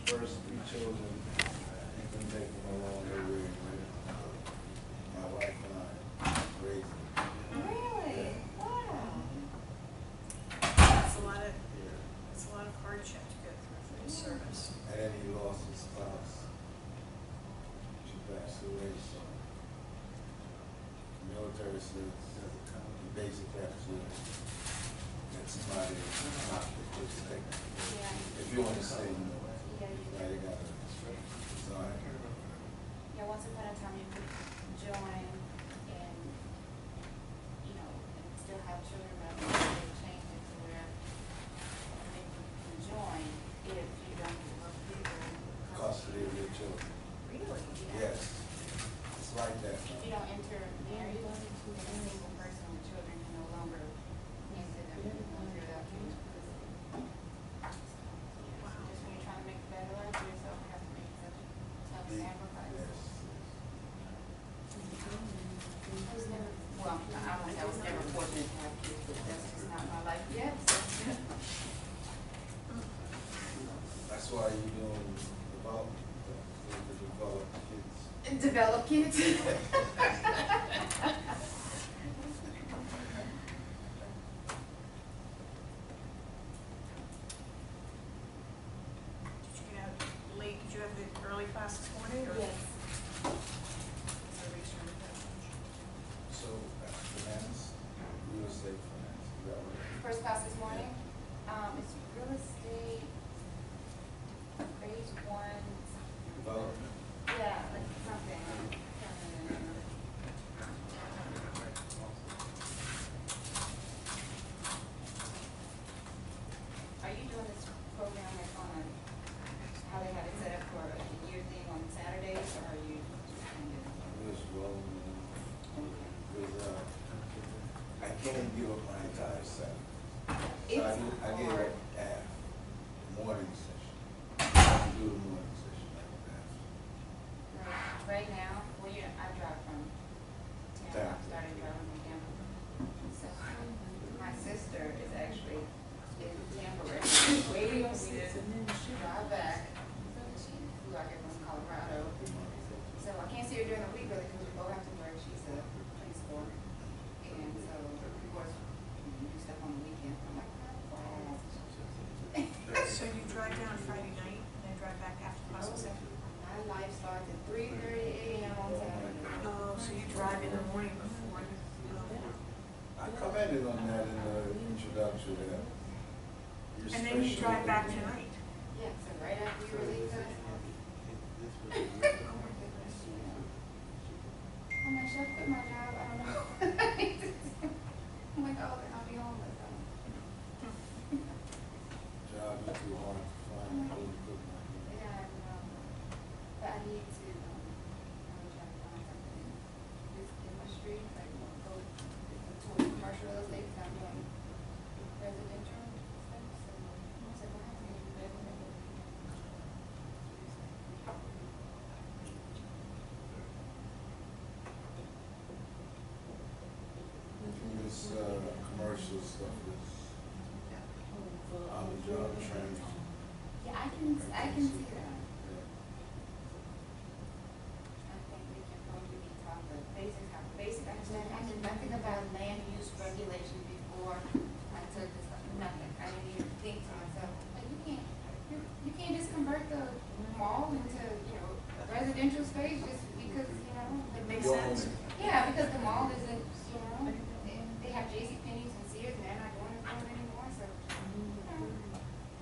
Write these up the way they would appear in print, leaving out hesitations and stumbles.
first three children, I can take them along the way. My wife and I raised them. Really? Yeah. Wow. It's a lot of, Yeah. it's a lot of hardship to go through for the service. And then he lost his spouse. She passed away, so the military says you basically have to get somebody not to stay. Yeah. If you want to stay, you Yeah, you do. gotta resign. Yeah, once upon a time you could join and, you know, and still have children, but they changed it to where they can join if you don't give up legal Custody of your children. Really? Yes, it's like that If you now. don't enter marriage, then a single person with children can no longer enter them without you. Just when you're trying to make a better life for yourself, you have to make such a tough sacrifice. Yes. I was never, well, I was never fortunate to have kids, but that's just not my life yet, so. That's why you doing development, to develop kids. Develop kids. Did you get out late? Did you have the early class this morning? Or? Yes. So we started that much. So, finance, real estate finance, is that what? First class this morning, it's real estate, phase one, Development. yeah, like something. Are you doing this program like on a, how they have it set up for a year thing on Saturdays, or are you just kind of? Just rolling, because, I can't give up my entire Saturday. So It's I give hard. up half, morning session. I can do the morning session, I don't have. Right now, well, I drive from Tampa, I started driving from Tampa. So, my sister is actually in Tampa, right now, she's waiting on me to drive back. She flew out here from Colorado. So I can't see her during the week really because we both have to work, she's a principal. And so, of course, we do stuff on the weekend, I'm like, oh. So you drive down Friday night and then drive back after class on Saturday? My life starts at 3:30 a.m. on Saturday. Oh, so you drive in the morning before the, I commented on that in the introduction there. and then you drive back tonight? Yeah, so right after you release us. I'm like, should I quit my job? I don't know. I'm like, oh, then I'll be homeless. Job is too hard to find, I wouldn't put my. Yeah, but I need to, try to find something in this industry, like, go towards commercial real estate, because I'm doing residential stuff, so I said, well, I have to get residential. This, commercial stuff is on the job training. Yeah, I can see that. I think we can probably be taught the basic understanding. I knew nothing about land use regulations before I took this, nothing. I didn't even think to myself, like, you can't just convert the mall into, residential space just because, It makes Your sense. own- Yeah, because the mall isn't, they have JCPenney's and Sears and they're not doing it for it anymore, so,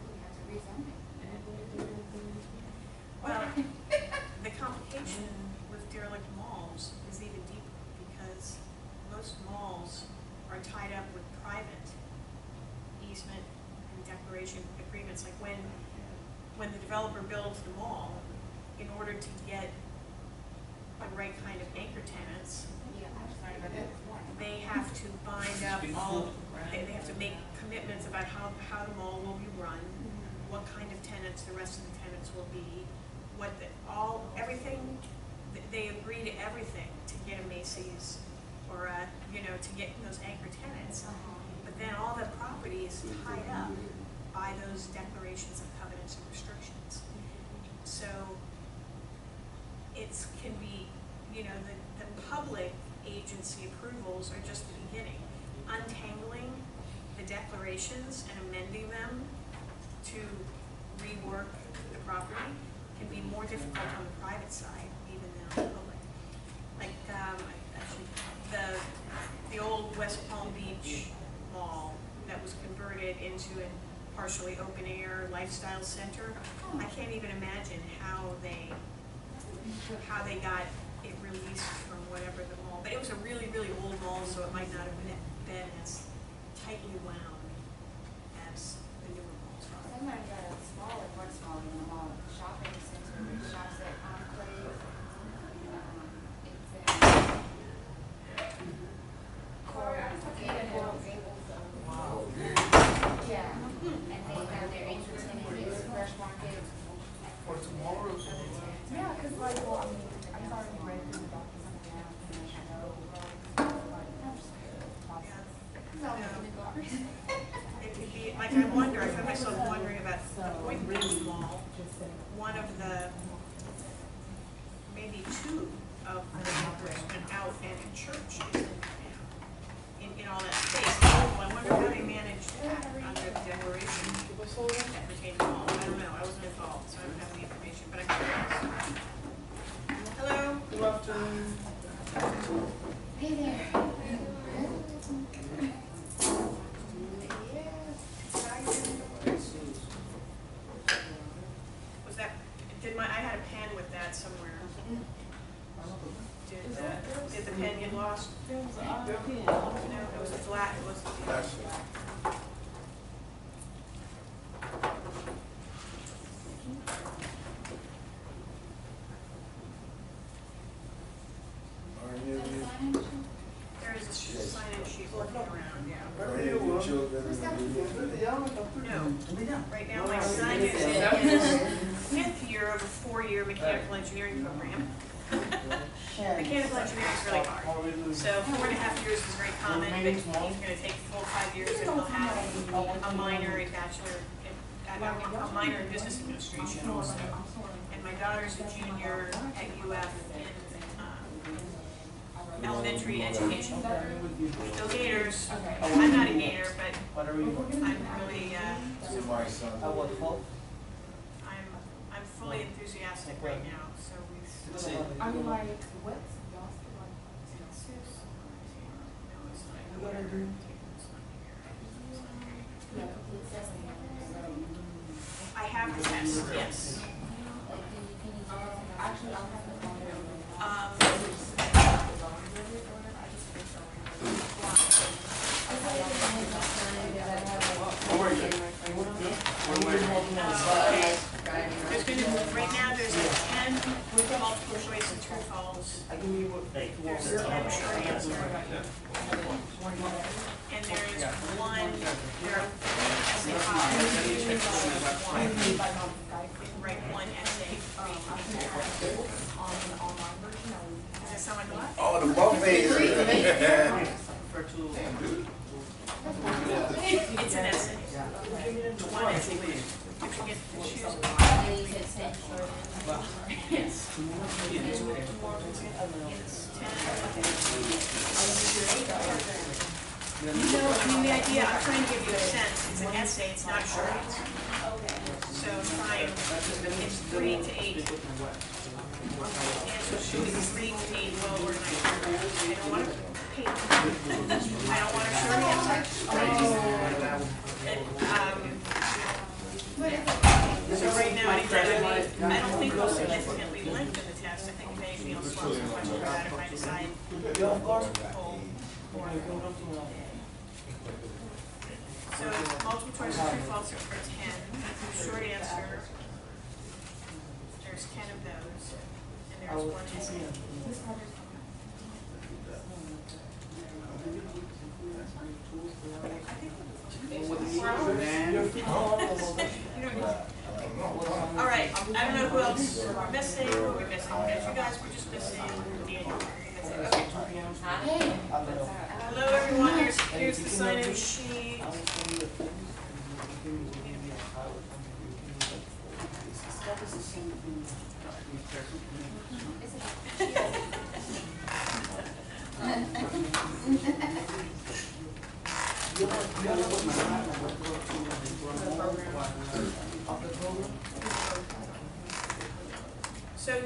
we have to rezone it. Well, the complication with derelict malls is even deeper because most malls are tied up with private easement and declaration agreements. Like when the developer builds the mall, in order to get the right kind of anchor tenants, Yeah, I was sorry about that this morning. they have to bind up all, they have to make commitments about how the mall will be run, what kind of tenants the rest of the tenants will be, everything, they agree to everything to get a Macy's or to get those anchor tenants. But then all the property is tied up by those declarations of covenants and restrictions. you know, the public agency approvals are just the beginning. Untangling the declarations and amending them to rework the property can be more difficult on the private side even than on the public. Like, actually, the old West Palm Beach Mall that was converted into a partially open air lifestyle center. I can't even imagine how they got it released from whatever the mall, but it was a really, really old mall, so it might not have been as tightly wound as the newer malls are. Sometimes got a smaller, much smaller than the mall, shopping center, which shops at Enclave. It's in Coral Gables. Wow. Yeah, and they have their entertainment, fresh market. For tomorrow. Yeah, because like, well, I mean, I'm already read through the documents and now, and I know, like, I'm just process. It's all in the garbage. It could be, like, I wonder, I found myself wondering about the Point Beach Mall, one of the, maybe two of the neighbors went out and a church is in all that space. I wonder how they managed that under the declaration that pertained to the mall. I don't know, I wasn't involved, so I don't have any information, but I could ask. Hello? Good afternoon. Hey there. Was that, I had a pen with that somewhere. Did the pen get lost? No, it was a flat, it wasn't. There is a sign-in sheet working around, yeah. No, right now my son is in his 5th year of a 4-year mechanical engineering program. Mechanical engineering is really hard. So 4.5 years is very common, but he's going to take the full 5 years and he'll have a minor, a bachelor, a minor in business administration also. And my daughter's a junior at UF in elementary education. Go Gators. I'm not a Gator, but I'm really, I'm fully enthusiastic right now, so I mean, like, what's y'all What are you? I have the test, yes. Actually, I'll have to Right now there's 10 multiple choice and true false. There's 10 short answer. And there is one, there are 3 essay topics. You can choose one. You can write one essay. Does that sound like a lot? Oh, the buffet is It's an essay. One essay, you can get to choose one. Yes. I mean, the idea, I'm trying to give you a sense, it's an essay, it's not a short answer. So it's 3 to 8. Answers should be 3 to 8 well organized. I don't want to paint. I don't want a short answer. So right now, I don't think we'll significantly lengthen the test. I think if anything else slows the question about if I decide to pull more. So multiple choice and true false are 10. Short answer, there's 10 of those, and there's one essay. All right, I don't know who else we're missing, who we're missing. If you guys were just missing Daniel. That's it. Okay. Hello everyone, here's the sign-in sheet. So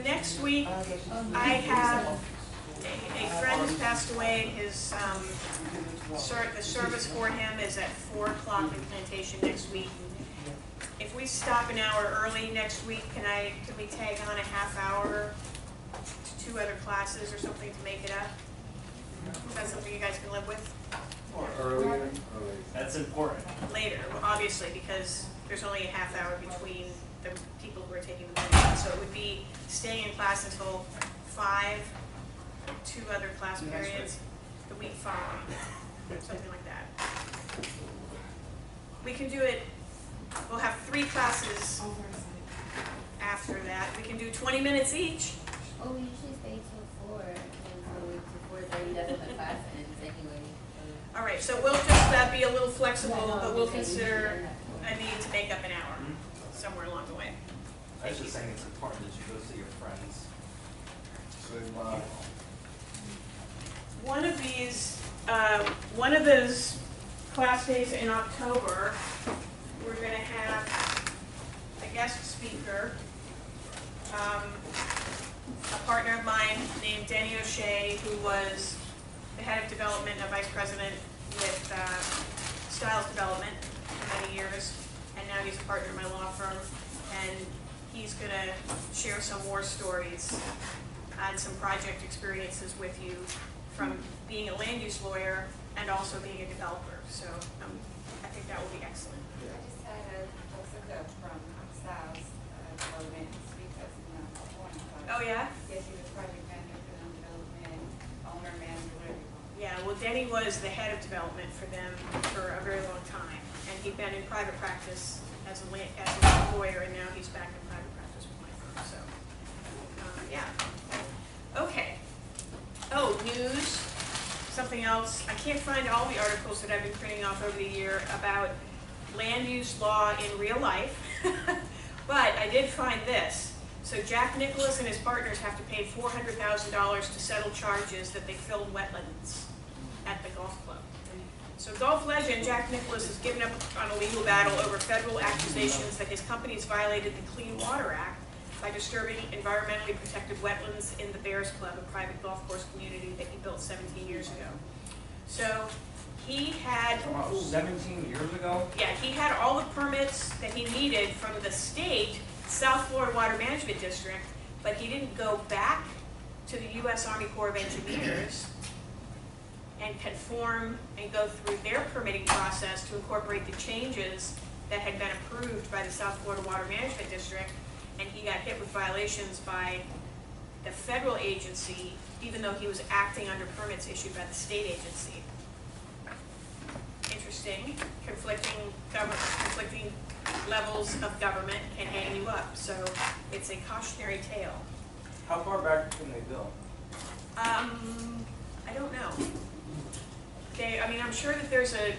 next week, I have a friend who's passed away. His the service for him is at 4 o'clock in Plantation next week. If we stop an hour early next week, can we tag on a half hour to 2 other classes or something to make it up? Is that something you guys can live with? Or earlier. That's important. Later, obviously, because there's only a half hour between the people who are taking the morning. So it would be staying in class until 5, 2 other class periods, the week following, something like that. We can do it, we'll have 3 classes after that. We can do 20 minutes each. Oh, we usually stay till 4, and so to 4:30, that's when the class ends anyway. All right, so we'll just be a little flexible, but we'll consider a need to make up an hour somewhere along the way. I was just saying it's important that you go see your friends. Say bye. One of those class days in October, we're going to have a guest speaker, a partner of mine named Denny O'Shea, who was the head of development, a vice president with Styles Development for many years, and now he's a partner in my law firm, and he's going to share some war stories and some project experiences with you from being a land use lawyer and also being a developer. So I think that will be excellent. I just had a hookup from Styles Development because Oh yeah? yes, he was project manager for them development, owner, manager, whatever you call it. Yeah, well Denny was the head of development for them for a very long time. And he'd been in private practice as a lawyer, and now he's back in private practice with my firm. So, yeah. Okay. Oh, news. Something else. I can't find all the articles that I've been printing off over the year about land use law in real life, but I did find this. So Jack Nicholas and his partners have to pay $400,000 to settle charges that they filled wetlands at the golf club. So golf legend Jack Nicholas has given up on a legal battle over federal accusations that his companies violated the Clean Water Act by disturbing environmentally protected wetlands in the Bears Club, a private golf course community that he built 17 years ago. So he had... 17 years ago? Yeah, he had all the permits that he needed from the state, South Florida Water Management District, but he didn't go back to the U.S. Army Corps of Engineers and conform and go through their permitting process to incorporate the changes that had been approved by the South Florida Water Management District, and he got hit with violations by the federal agency, even though he was acting under permits issued by the state agency. Interesting. Conflicting levels of government can hang you up, so it's a cautionary tale. How far back can they go? I don't know. I mean, I'm sure that there's a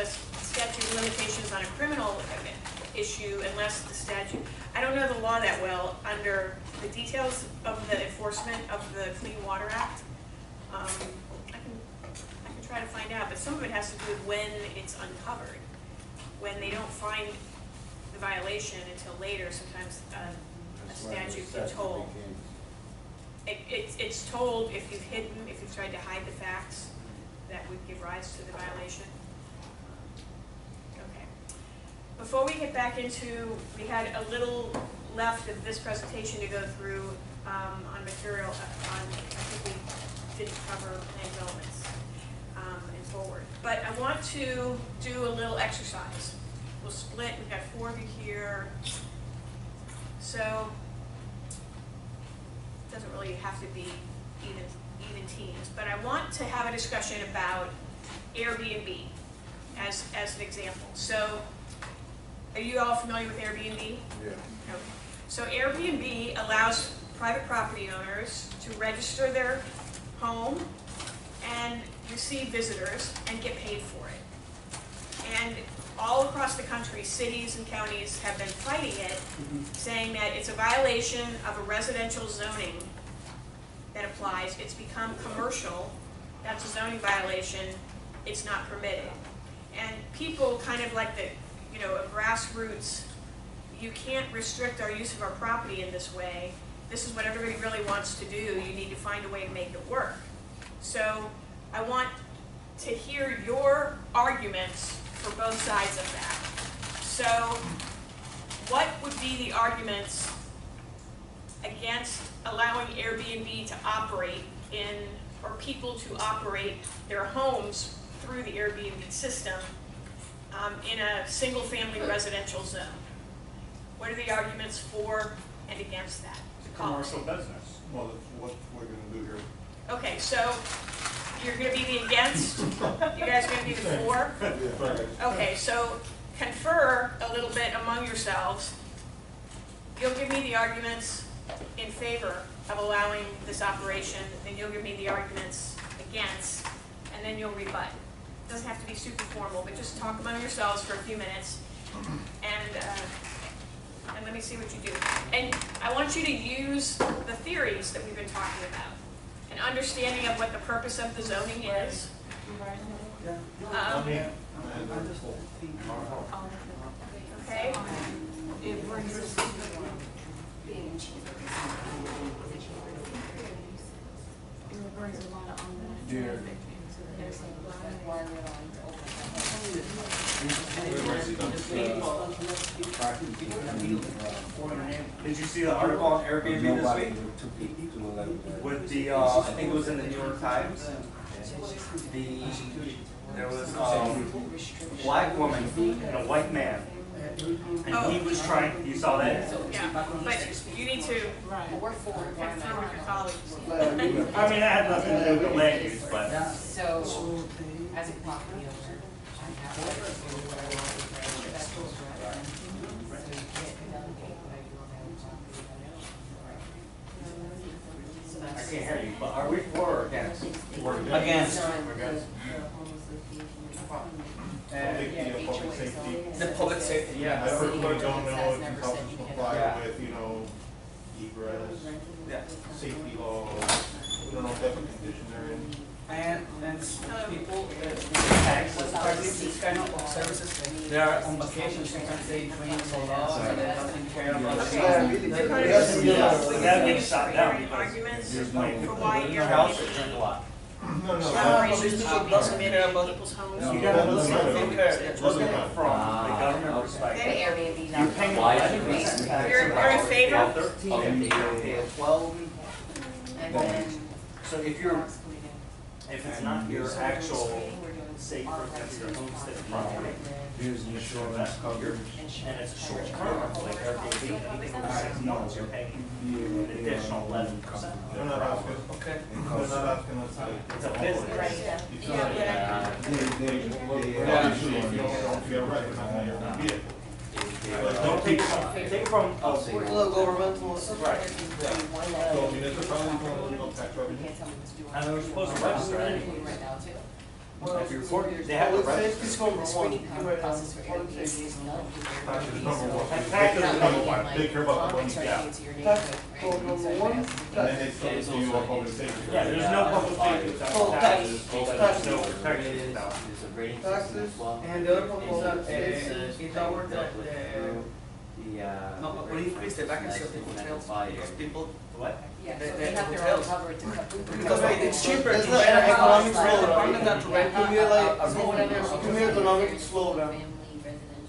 statute of limitations on a criminal issue unless the statute, I don't know the law that well under the details of the enforcement of the Clean Water Act. I can try to find out, but some of it has to do with when it's uncovered. When they don't find the violation until later, sometimes a statute gets told. It's told if you've hidden, if you've tried to hide the facts that would give rise to the violation. Okay. Before we get back into, we had a little left of this presentation to go through on material on, I think we didn't cover land developments and forward. But I want to do a little exercise. We'll split, we've got 4 of you here. So, it doesn't really have to be even teams, but I want to have a discussion about Airbnb as an example. So, are you all familiar with Airbnb? Yeah. Okay. So Airbnb allows private property owners to register their home and receive visitors and get paid for it. And all across the country, cities and counties have been fighting it saying that it's a violation of a residential zoning that applies. It's become commercial, that's a zoning violation, it's not permitted. And people kind of like the, you know, a grassroots, you can't restrict our use of our property in this way. This is what everybody really wants to do. You need to find a way to make it work. So I want to hear your arguments for both sides of that. So what would be the arguments against allowing Airbnb to operate in, or people to operate their homes through the Airbnb system in a single-family residential zone? What are the arguments for and against that? It's a commercial business. Well, that's what we're gonna do here. Okay, so you're going to be the against, you guys are going to be the for? Okay, so confer a little bit among yourselves. You'll give me the arguments in favor of allowing this operation, then you'll give me the arguments against, and then you'll rebut. It doesn't have to be super formal, but just talk among yourselves for a few minutes, and let me see what you do. And I want you to use the theories that we've been talking about, an understanding of what the purpose of the zoning is. Okay. It brings us Being cheaper. it brings a lot of unwanted Dear. traffic into the neighborhood. Why we're on Did you see the article on Airbnb this week? With the, I think it was in the New York Times. There was a black woman and a white man. And he was trying, you saw that? Yeah, but you need to We're for confer with your colleagues. I mean, that had nothing to do with the land use, but. So, as a property owner, I have to do whatever I want. That's what's right. So you can't delegate what I do on my own property. So I that's. can't hear you, but are we for or against? We're Against. Public safety. The public safety, yeah. Everybody don't know if you help us comply Yeah. with, egress, Yeah. safety laws. We don't know what type of condition they're in. And people tax, especially this kind of services, they are on vacation, sometimes they train so long, and they're not taking care of us. That being shot down because Arguments there's for no, why your house or drink a lot. No, no. operations people should be doesn't permitted care in about- people's homes. You gotta look at Doesn't matter. look at it from the government Then perspective. Airbnb. You're paying 11% tax. You're in favor? Well, 13, and you pay 12. And then. So if it's not your actual, say, for example, your homestead property, Here's the insurance coverage. and it's a short term, like Airbnb, anything over 6 months, you're paying an additional 11%. They're not asking, Okay. they're not asking us to. It's a business. Obviously, if you don't feel right, we're not gonna hear from you. Don't take from a governmental. right. So municipalities want to know tax revenue. And they're supposed to register anyways. If you're recording, they have to register. Taxes is number one. Taxes is number one. They care about the money. Yeah. And then they say to you, public safety. Yeah, there's no public safety without taxes, there's no protection without. Taxes, and the other one is that, in our, no, but we increase the vacancy of the hotels, because people, What? Yeah, They- so they they have their own hotels. coverage to cover. because it's cheaper to rent an economic slowdown than to rent economic slowdown.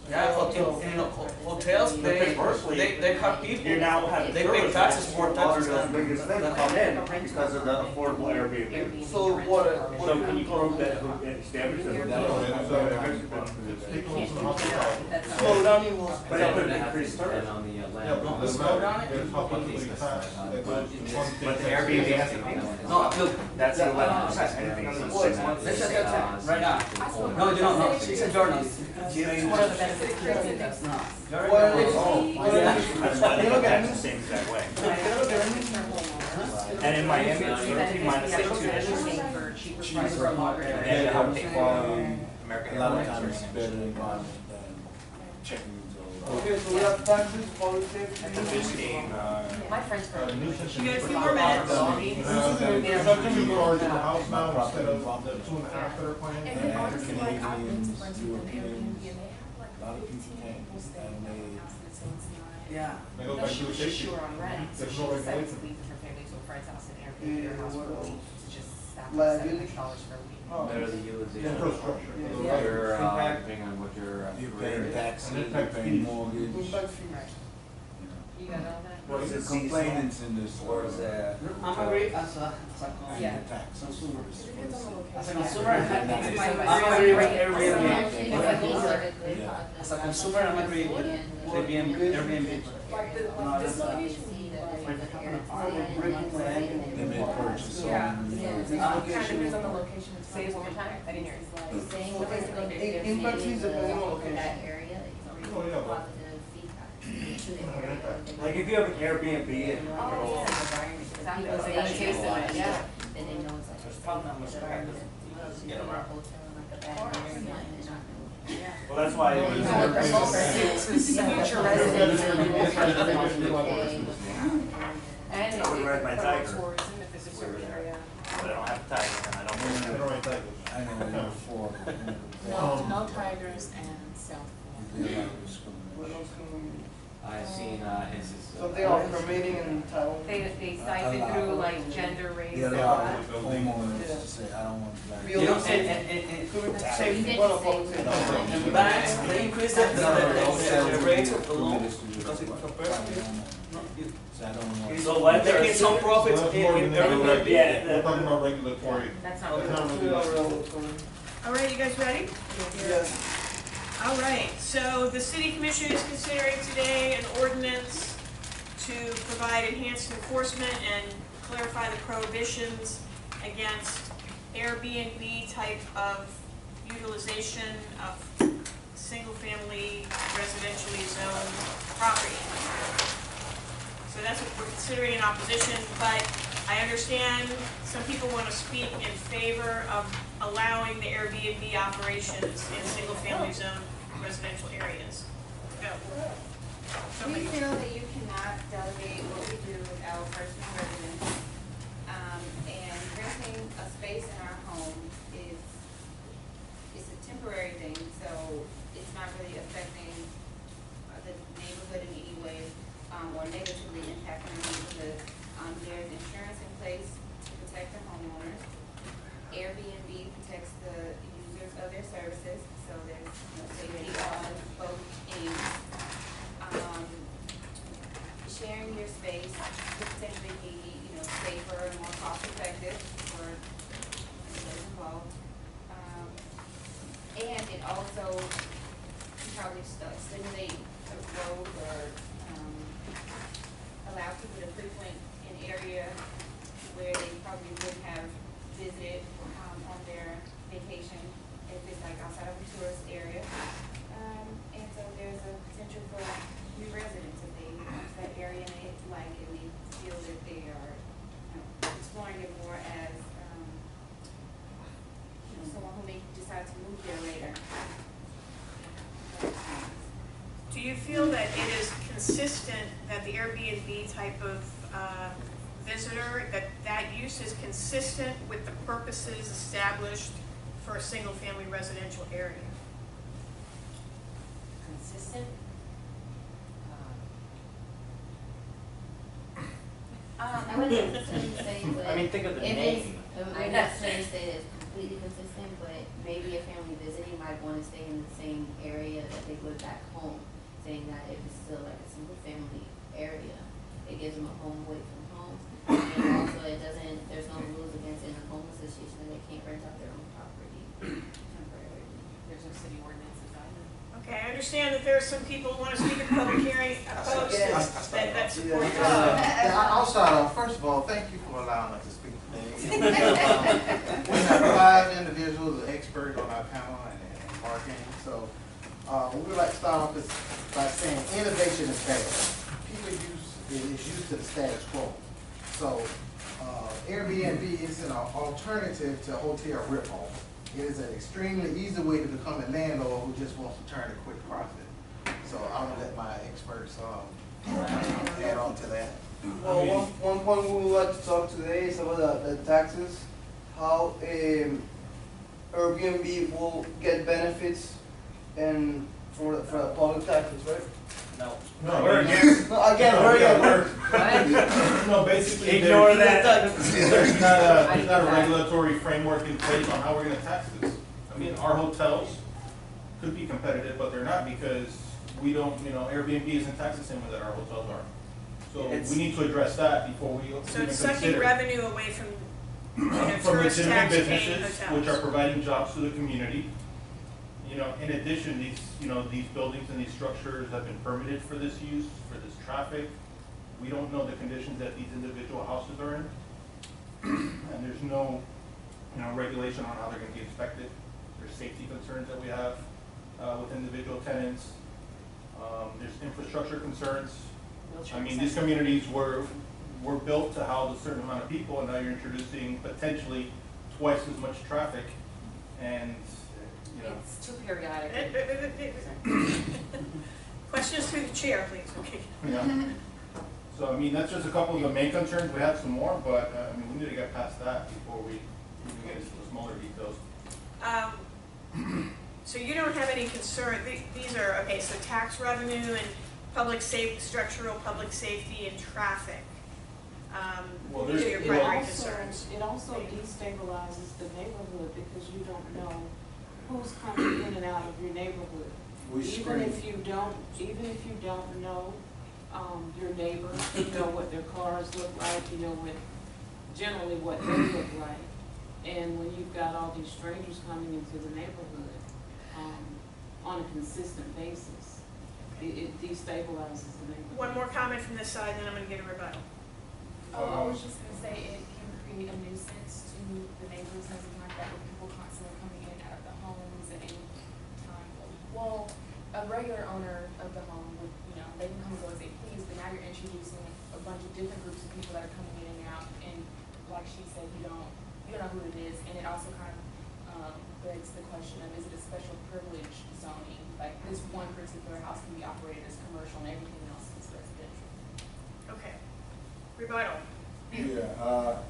Yeah, hotels, they have people, You now have. they pay taxes, more taxes than. Biggest thing come in because of the affordable Airbnb. So what? So can you prove that it's damaged? Slow down, you will. But it could increase service. But the Airbnb has to be. No, look, That's 11%, anything under 6 months. let's check that right now. No, you don't know, she's a journalist. One of the benefits of doing this. That's why they look at it the same exact way. And in Miami, it's 13 minus 2 days. And then how to take A American lot of Airlines. times it's better environment than checking into a Okay, so we have taxes, public safety. My friend's from. Nuisance. You got a few more minutes. There's nothing we cars in the house now instead of the 2.5 that are planned. And then honestly, like, I've been to Canadians, friends with an Airbnb and they have like A lot of people 15 can't, people staying and in they- the house, and so it's not. Yeah. They go No, back she to the was just station. sure on rent, so There's she no decided regulation. to leave with her family to a friend's house in Airbnb or house for a week to just stop at Liability. $700 for a week. Oh. Better the utilization. Infrastructure. Yeah. Your, Impact. depending on what your You're career paying is. taxes, And you're impact paying fees. mortgage. Right. You got all that? What's the it complainants in this? Or is that? I'm agree as a Yeah. consumer. It depends on the location. As a consumer, I'm Right. agree with Right. Airbnb. Yeah. As a consumer, I'm agree with Airbnb. Like the, No, like this that's, location. They may purchase some. Yeah. It kind of depends on the location. It's Say it one more time, I didn't hear it. Saying So basically, there's impact maybe fees are depending on location. that area, it's Oh, already yeah, but- positive feedback to the area. Like if you have an Airbnb and Oh, Oh, yeah. Exactly, People like a stay taste of it, yeah. Then they know it's like. There's probably not much better. Get a hotel, like a bad area, and they're not gonna. well, that's why it was. Future residents. And I would ride my Tiger. tourism if it's a certain area. But I don't have a Tiger and I don't. They don't write that. I know before. No tigers and South Florida. I've seen instances. So they are permitting in Taiwan? They cite it through like gender, race, Yeah, and they all are that. homeowners to say, I don't want black. You know, Safety, what about safety? and banks, they increase the rate of the loan because it's per person. No, you- So I don't want. So when They there get is some profits That's in more than Airbnb. yeah, We're talking about regulatory. That's That's not. not really. All right, you guys ready? Yes. All right, so the city commission is considering today an ordinance to provide enhanced enforcement and clarify the prohibitions against Airbnb type of utilization of single-family residentially zoned property. So that's what we're considering in opposition, but I understand some people want to speak in favor of allowing the Airbnb operations in single-family zone residential areas. Go. We Somebody. feel that you cannot delegate what we do with our personal residents. And renting a space in our home is a temporary thing, so it's not really affecting the neighborhood in any way, or negatively impacting the neighborhood. There's insurance in place to protect the homeowners. Airbnb protects the users of their services, so there's safety on both ends. Sharing your space could potentially be, safer and more cost effective for those involved. And it also can probably stimulate the growth or allow people to frequent an area where they probably wouldn't have visited on their vacation if it's like outside of a tourist area. And so there's a potential for new residents if they come to that area and they like it, and they feel that they are exploring it more as someone who may decide to move there later. Do you feel that it is consistent that the Airbnb type of visitor, that use is consistent with the purposes established for a single-family residential area? Consistent. I wouldn't necessarily say, but. I mean, think of the it name. is- I wouldn't necessarily say that it's completely consistent, but maybe a family visiting might want to stay in the same area that they would back home, saying that if it's still like a single family area, it gives them a home away from home. And also there's no rules against in a home association that they can't rent out their own property temporarily. There's no city ordinances either. Okay, I understand that there are some people who want to speak at the public hearing opposed that support this. I'll start off. First of all, thank you for allowing us to speak today. We have 5 individuals, experts on our panel and marketing. So we would like to start off by saying innovation is bad. People is used to the status quo. So Airbnb is an alternative to hotel ripoff. It is an extremely easy way to become a landlord who just wants to turn a quick profit. So I'm gonna let my experts, add on to that. Well, one point we would like to talk today is about the taxes, how Airbnb will get benefits and for the public taxes, right? No. No, we're against. No, again, we're again. No, basically, Ignore there's that. there's not a regulatory framework in place on how we're gonna tax this. I mean, our hotels could be competitive, but they're not because we don't, Airbnb isn't taxed the same way that our hotels are. So we need to address that before we even So it's sucking consider. revenue away from, From tourist legitimate tax paying businesses, hotels. which are providing jobs to the community. In addition, these buildings and these structures have been permitted for this use, for this traffic. We don't know the conditions that these individual houses are in. And there's no, regulation on how they're gonna be inspected. There's safety concerns that we have, with individual tenants. There's infrastructure concerns. I mean, these communities were built to house a certain amount of people, and now you're introducing potentially twice as much traffic, and, It's too periodic. Questions through the chair, please, okay. yeah. So, I mean, that's just a couple of the main concerns. We have some more, but, we need to get past that before we even get into the smaller details. So you don't have any concern, these are, okay, so tax revenue and structural public safety and traffic. Well, These are there's- your primary concerns. It also destabilizes the neighborhood because you don't know who's coming in and out of your neighborhood. Even if you don't know, your neighbors, you know what their cars look like, you know generally what they look like. And when you've got all these strangers coming into the neighborhood, on a consistent basis, it destabilizes the neighborhood. One more comment from this side, then I'm gonna get a rebuttal. Oh, I was just gonna say it can create a nuisance to the neighbors and everything like that, with people constantly coming in and out of the homes at any time. Well, a regular owner of the home would, they can come and go as they please, but now you're introducing a bunch of different groups of people that are coming in and out, and like she said, you don't know who it is, and it also kind of begs the question of, is it a special privilege zoning? Like, this one particular house can be operated as commercial and everything else is residential. Okay. Rebuttal. Yeah,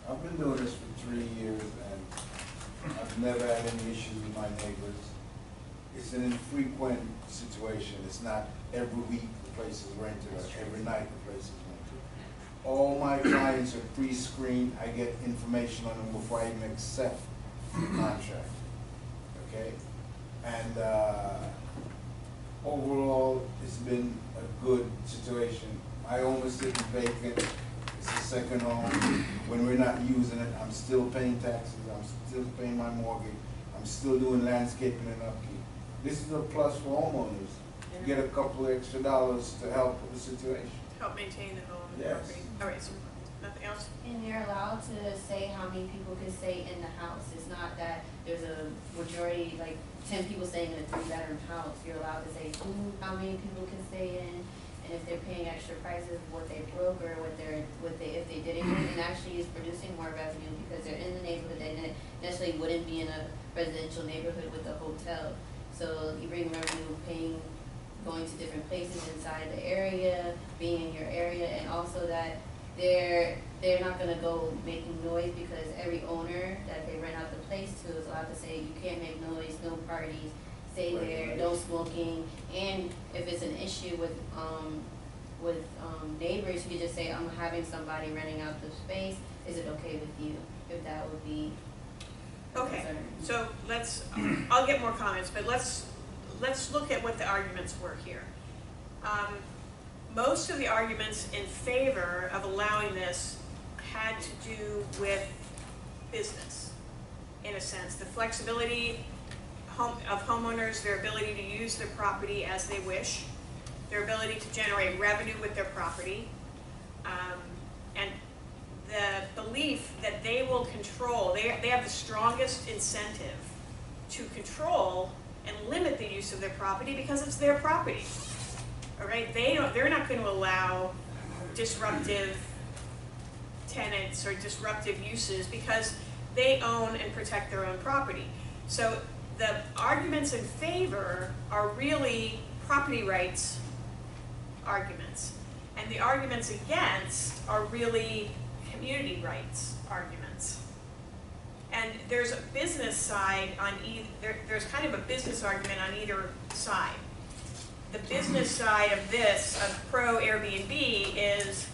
I've been doing this for 3 years and I've never had any issues with my neighbors. It's an infrequent situation. It's not every week the place is rented or every night the place is rented. All my clients are pre-screened. I get information on them before I even accept the contract, okay? And overall, it's been a good situation. My home is sitting vacant. It's a second home. When we're not using it, I'm still paying taxes. I'm still paying my mortgage. I'm still doing landscaping and upkeep. This is a plus for homeowners. You get a couple extra dollars to help with the situation. Help maintain the home and Yes. property. All right, so nothing else? And you're allowed to say how many people can stay in the house. It's not that there's a majority, like 10 people staying in a 3-bedroom house. You're allowed to say how many people can stay in, and if they're paying extra prices, what they broke or if they didn't, and actually is producing more revenue because they're in the neighborhood and necessarily wouldn't be in a residential neighborhood with a hotel. So you bring revenue going to different places inside the area, being in your area, and also that they're not gonna go making noise because every owner that they rent out the place to is allowed to say you can't make noise, no parties, stay there, no smoking, and if it's an issue with neighbors, you could just say I'm having somebody renting out the space. Is it okay with you? If that would be Okay, concern. so I'll get more comments, but let's look at what the arguments were here. Most of the arguments in favor of allowing this had to do with business, in a sense. The flexibility of homeowners, their ability to use their property as they wish, their ability to generate revenue with their property, and the belief that they will control, they have the strongest incentive to control and limit the use of their property because it's their property. All right, they're not going to allow disruptive tenants or disruptive uses because they own and protect their own property. So the arguments in favor are really property rights arguments. And the arguments against are really community rights arguments. And there's a business side on there's kind of a business argument on either side. The business side of this, of pro Airbnb, is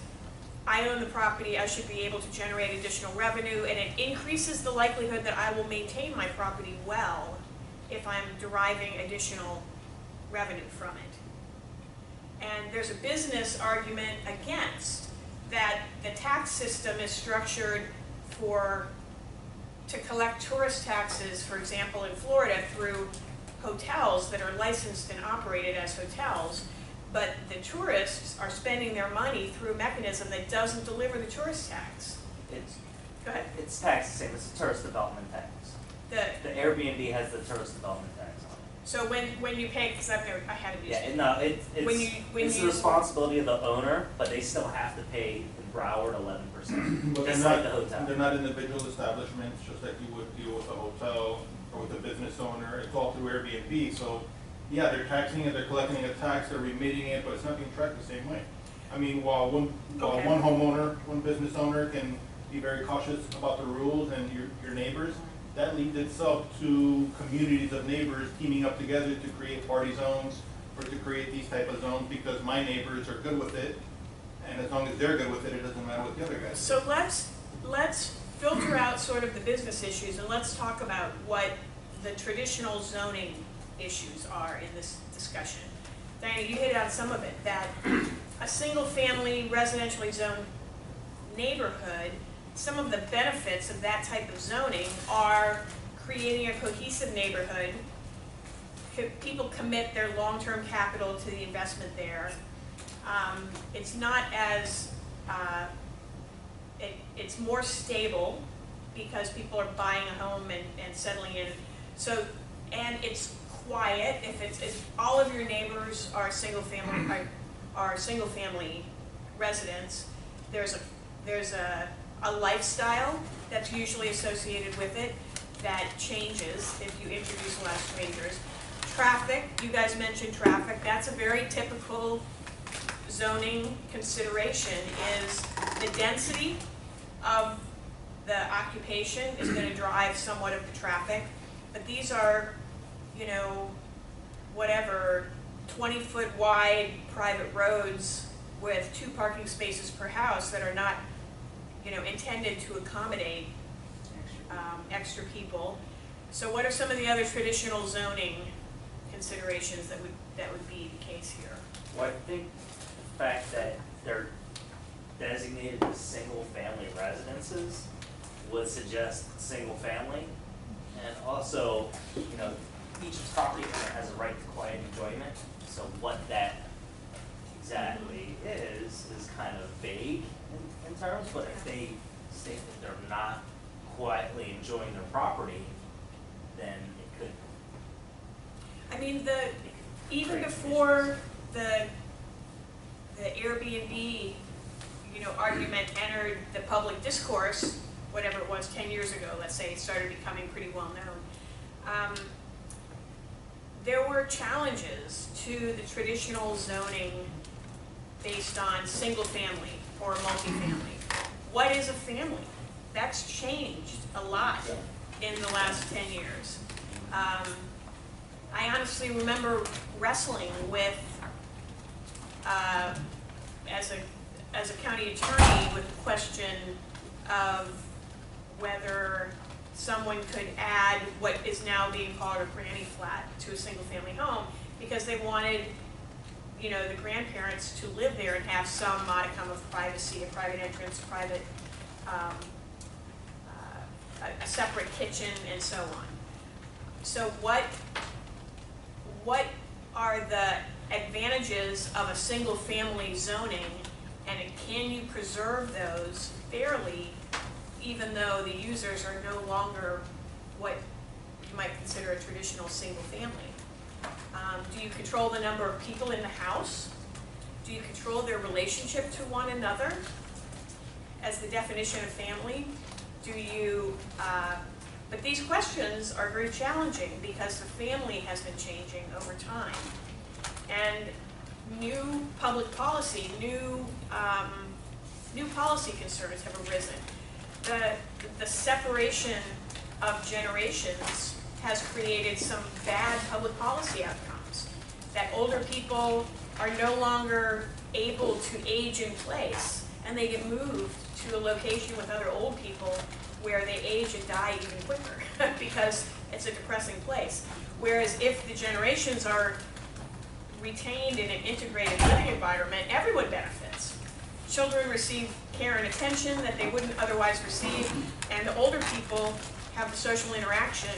I own the property, I should be able to generate additional revenue, and it increases the likelihood that I will maintain my property well if I'm deriving additional revenue from it. And there's a business argument against that the tax system is structured to collect tourist taxes, for example, in Florida through hotels that are licensed and operated as hotels, but the tourists are spending their money through a mechanism that doesn't deliver the tourist tax. Go ahead. It's taxed the same, it's a tourist development tax. The Airbnb has the tourist development tax on it. So when you pay, because I had to do Yeah, no, it's the responsibility of the owner, but they still have to pay in Broward 11%, But just like the hotel. They're not individual establishments, just like you would deal with a hotel or with a business owner. It's all through Airbnb, so yeah, they're taxing it, they're collecting a tax, they're remitting it, but it's not being tracked the same way. I mean, while one homeowner, one business owner can be very cautious about the rules and your neighbors, that leads itself to communities of neighbors teaming up together to create party zones or to create these type of zones because my neighbors are good with it, and as long as they're good with it, it doesn't matter what the other guys do. So let's filter out sort of the business issues and let's talk about what the traditional zoning issues are in this discussion. Diana, you hit on some of it, that a single-family residentially zoned neighborhood, some of the benefits of that type of zoning are creating a cohesive neighborhood. People commit their long-term capital to the investment there. It's not as, it's more stable because people are buying a home and settling in. So, and it's quiet. If all of your neighbors are single family residents, there's a lifestyle that's usually associated with it that changes if you introduce a lot of strangers. Traffic, you guys mentioned traffic. That's a very typical zoning consideration, is the density of the occupation is going to drive somewhat of the traffic. But these are, you know, whatever, 20-foot wide private roads with 2 parking spaces per house that are not, you know, intended to accommodate extra people. So what are some of the other traditional zoning considerations that would be the case here? Well, I think the fact that they're designated as single-family residences would suggest single-family, and also, you know, each property owner has a right to quiet enjoyment. So what that exactly is kind of vague in terms, but if they state that they're not quietly enjoying their property, then it could. I mean, even before the Airbnb, you know, argument entered the public discourse, whatever it was, 10 years ago, let's say, it started becoming pretty well known. There were challenges to the traditional zoning based on single family or multifamily. What is a family? That's changed a lot in the last 10 years. I honestly remember wrestling with, as a county attorney, with the question of whether someone could add what is now being called a granny flat to a single family home, because they wanted, you know, the grandparents to live there and have some modicum of privacy, a private entrance, a separate kitchen, and so on. So what are the advantages of a single family zoning, and can you preserve those fairly, even though the users are no longer what you might consider a traditional single family? Do you control the number of people in the house? Do you control their relationship to one another as the definition of family? Do you, but these questions are very challenging because the family has been changing over time. and new public policy, new policy concerns have arisen. The separation of generations has created some bad public policy outcomes. That older people are no longer able to age in place, and they get moved to a location with other old people where they age and die even quicker because it's a depressing place. Whereas if the generations are retained in an integrated living environment, everyone benefits. Children receive care and attention that they wouldn't otherwise receive, and the older people have the social interaction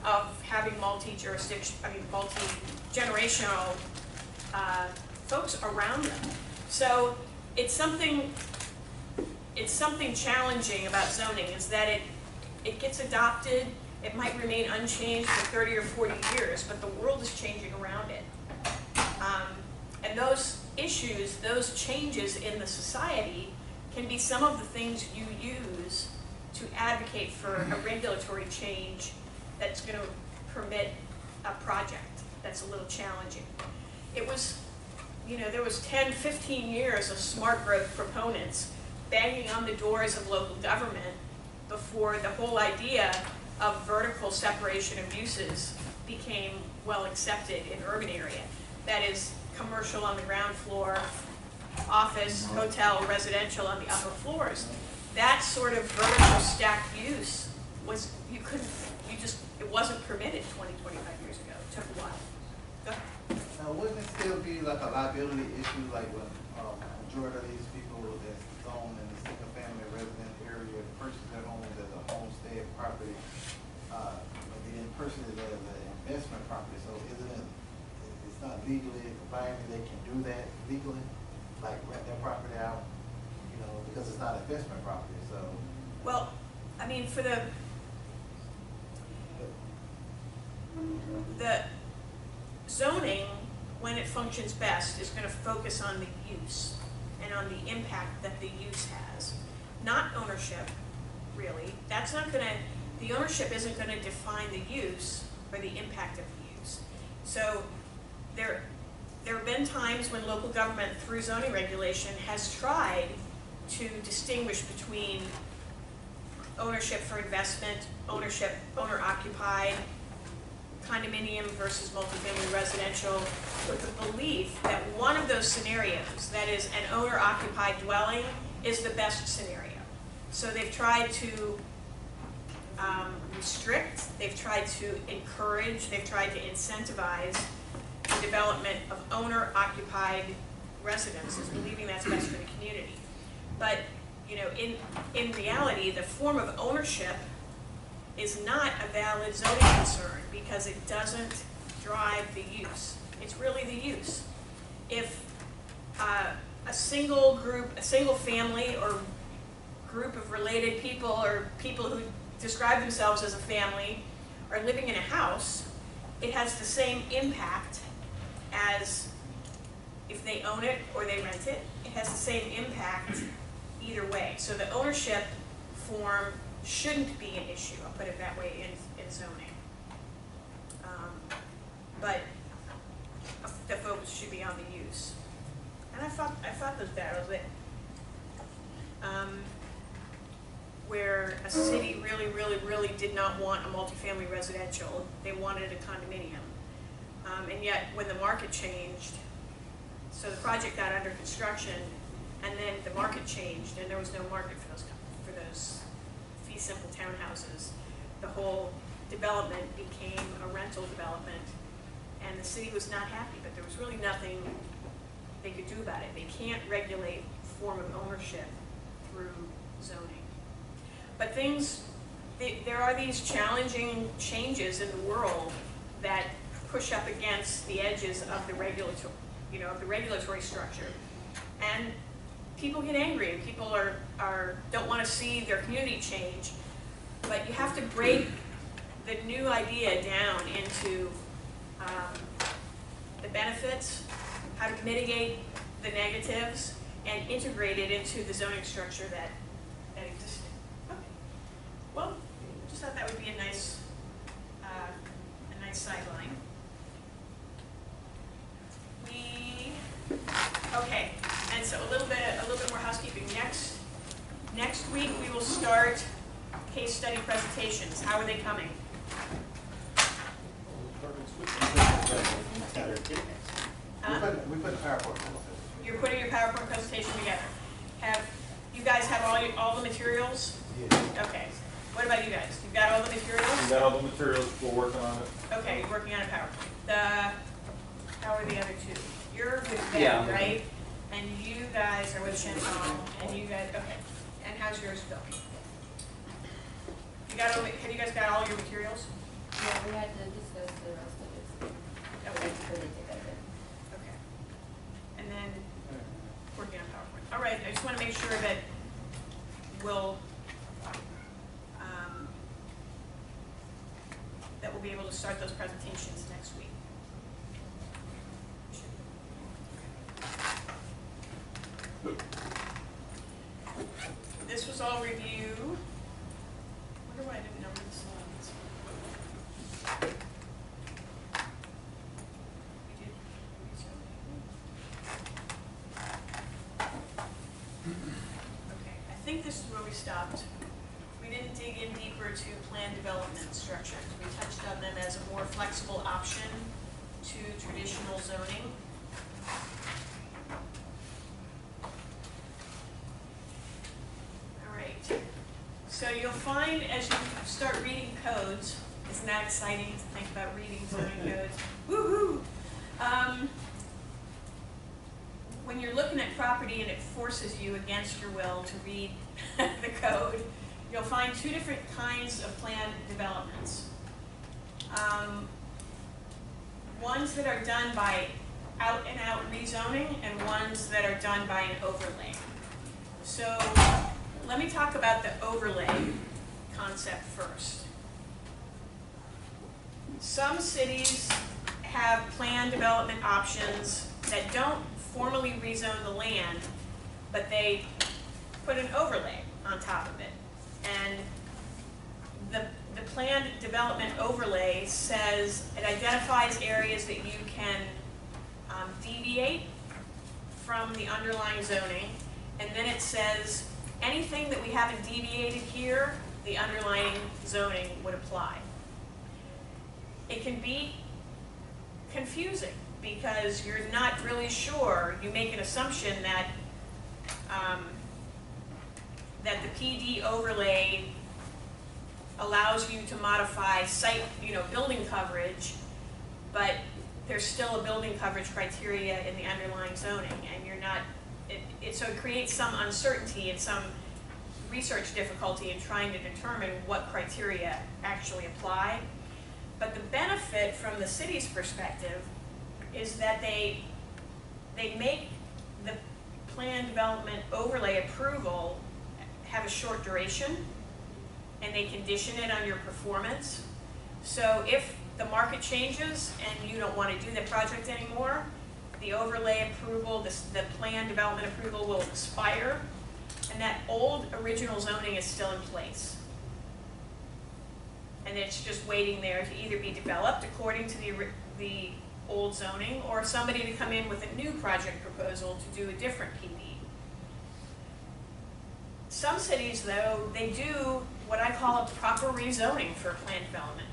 of having multi-generational folks around them. So it's something challenging about zoning is that it gets adopted, it might remain unchanged for 30 or 40 years, but the world is changing around it. And those issues, those changes in the society can be some of the things you use to advocate for a regulatory change that's going to permit a project that's a little challenging. It was, there was 10, 15 years of smart growth proponents banging on the doors of local government before the whole idea of vertical separation of uses became well accepted in urban area. That is, commercial on the ground floor, office, hotel, residential on the upper floors. That sort of vertical stacked use was, it wasn't permitted 20, 25 years ago. It took a while. Go ahead. Now, wouldn't it still be like a liability issue, like when majority of these people that's zoned in the single family resident area purchase their homes as a homestead property, but they didn't purchase it as an investment property, so isn't it, it's not legally binding, they can do that legally, like rent their property out, because it's not investment property, so. Well, I mean, for the zoning, when it functions best, is going to focus on the use and on the impact that the use has, not ownership, really. That's not going to, the ownership isn't going to define the use or the impact of the use. So there have been times when local government, through zoning regulation, has tried to distinguish between ownership for investment, ownership, owner-occupied, condominium versus multifamily residential, with the belief that one of those scenarios, that is an owner-occupied dwelling, is the best scenario. So they've tried to restrict, they've tried to encourage, they've tried to incentivize the development of owner-occupied residences, believing that's best for the community. But in reality, the form of ownership is not a valid zoning concern because it doesn't drive the use. It's really the use. If a single group, a single family or group of related people or people who describe themselves as a family are living in a house, it has the same impact as if they own it or they rent it. It has the same impact either way. So the ownership form shouldn't be an issue, I'll put it that way, in zoning. But the focus should be on the use. And I fought those battles that where a city really did not want a multifamily residential, they wanted a condominium. And yet when the market changed, so the project got under construction, and then the market changed, and there was no market for those fee simple townhouses. The whole development became a rental development, and the city was not happy, but there was really nothing they could do about it. They can't regulate form of ownership through zoning. But there are these challenging changes in the world that push up against the edges of the regulatory structure. And people get angry, and people don't want to see their community change. But you have to break the new idea down into the benefits, how to mitigate the negatives, and integrate it into the zoning structure that existed. Okay. Well, just thought that would be a nice sideline. Okay, and so a little bit more housekeeping. Next week, we will start case study presentations. How are they coming? We put a PowerPoint. You're putting your PowerPoint presentation together. Have you guys have all the materials? Yeah. Okay. What about you guys? You've got all the materials? We got all the materials, we're working on it. Okay, you're working on a PowerPoint. How are the other two? You're with them, Yeah, I'm with right? And you guys are with Chantal, and you guys, okay. And how's yours going? Have you guys got all your materials? Yeah, we had to discuss the rest of it. Okay. Put it together. Okay. And then working on PowerPoint. All right, I just want to make sure that we'll be able to start those presentations next week. This was all review. I wonder why I didn't number the slides. We did okay, I think this is where we stopped. We didn't dig in deeper to plan development structures. We touched on them as a more flexible option to traditional zoning. All right. So you'll find as you start reading codes, isn't that exciting to think about reading zoning codes? Woohoo! When you're looking at property and it forces you against your will to read the code, you'll find two different kinds of planned developments. Ones that are done by out-and-out rezoning and ones that are done by an overlay. So let me talk about the overlay concept first. Some cities have planned development options that don't formally rezone the land, but they put an overlay on top of it. And the planned development overlay says, it identifies areas that you can deviate from the underlying zoning, and then it says, anything that we haven't deviated here, the underlying zoning would apply. It can be confusing because you're not really sure. You make an assumption that that the PD overlay allows you to modify site, building coverage, but there's still a building coverage criteria in the underlying zoning, and you're not. So it creates some uncertainty and some research difficulty in trying to determine what criteria actually apply. But the benefit from the city's perspective is that they make the planned development overlay approval have a short duration, and they condition it on your performance. So if the market changes and you don't want to do the project anymore, the overlay approval, the planned development approval will expire, and that old original zoning is still in place. And it's just waiting there to either be developed according to the old zoning, or somebody to come in with a new project proposal to do a different PD. Some cities, though, they do what I call a proper rezoning for planned development.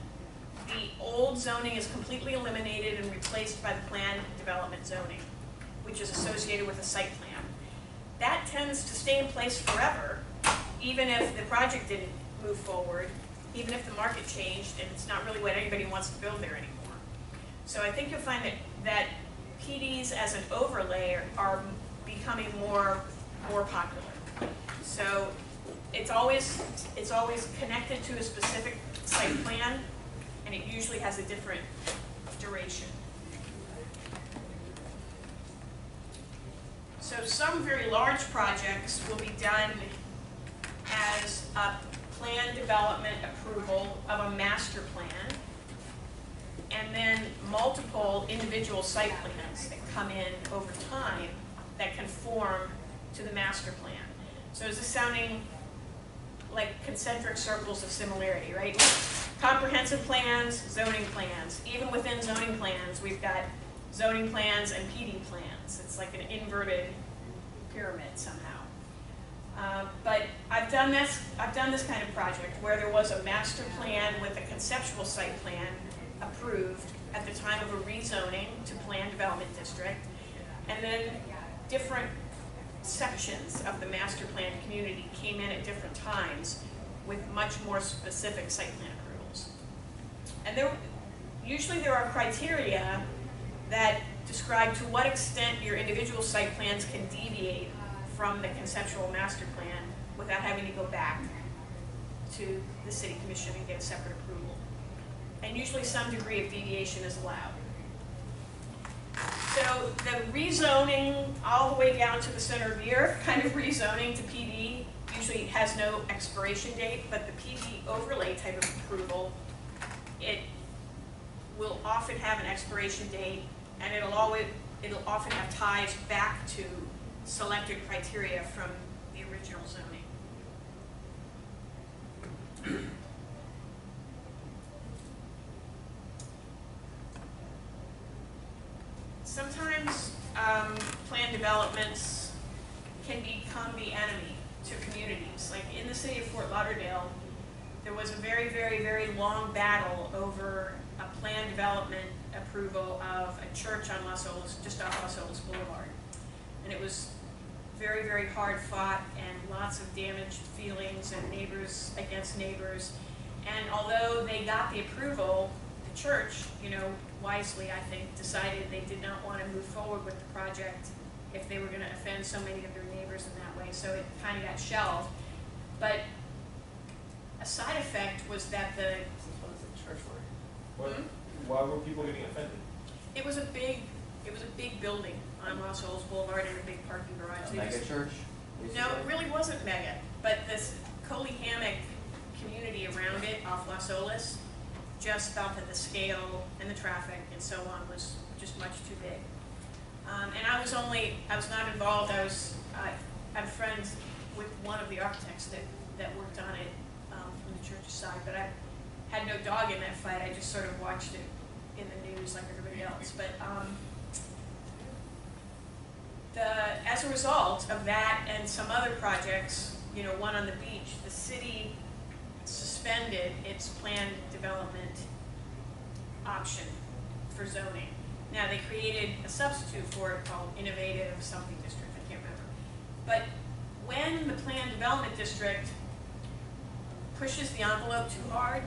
The old zoning is completely eliminated and replaced by the planned development zoning, which is associated with a site plan. That tends to stay in place forever, even if the project didn't move forward, even if the market changed and it's not really what anybody wants to build there anymore. So I think you'll find that PDs as an overlay are becoming more popular. So it's always connected to a specific site plan, and it usually has a different duration. So some very large projects will be done as a planned development approval of a master plan, and then multiple individual site plans that come in over time that conform to the master plan. So is this sounding like concentric circles of similarity, right? Comprehensive plans, zoning plans. Even within zoning plans, we've got zoning plans and PD plans. It's like an inverted pyramid somehow. But I've done this kind of project where there was a master plan with a conceptual site plan approved at the time of a rezoning to planned development district, and then different sections of the master plan community came in at different times with much more specific site plan approvals. And usually there are criteria that describe to what extent your individual site plans can deviate from the conceptual master plan without having to go back to the city commission and get a separate approval. And usually some degree of deviation is allowed. So the rezoning all the way down to the center of the earth kind of rezoning to PD usually has no expiration date, but the PD overlay type of approval, it will often have an expiration date, and it'll often have ties back to selected criteria from the original zoning. Sometimes planned developments can become the enemy to communities. Like in the city of Fort Lauderdale, there was a very, very, very long battle over a planned development approval of a church on Las Olas, just off Las Olas Boulevard. And it was very, very hard fought and lots of damaged feelings and neighbors against neighbors. And although they got the approval, the church, wisely, I think, decided they did not want to move forward with the project if they were going to offend so many of their neighbors in that way. So it kind of got shelved. But a side effect was that the church for? Why were people getting offended? it was a big building on Los Olas Boulevard and a big parking garage. A mega church? No, it really wasn't mega, but this Coley Hammock community around it off Las Olas just felt that the scale and the traffic and so on was just much too big. And I was not involved. I'm friends with one of the architects that worked on it from the church's side, but I had no dog in that fight. I just sort of watched it in the news like everybody else. But as a result of that and some other projects, one on the beach, the city suspended its planned development option for zoning. Now they created a substitute for it called Innovative something district, I can't remember. But when the planned development district pushes the envelope too hard,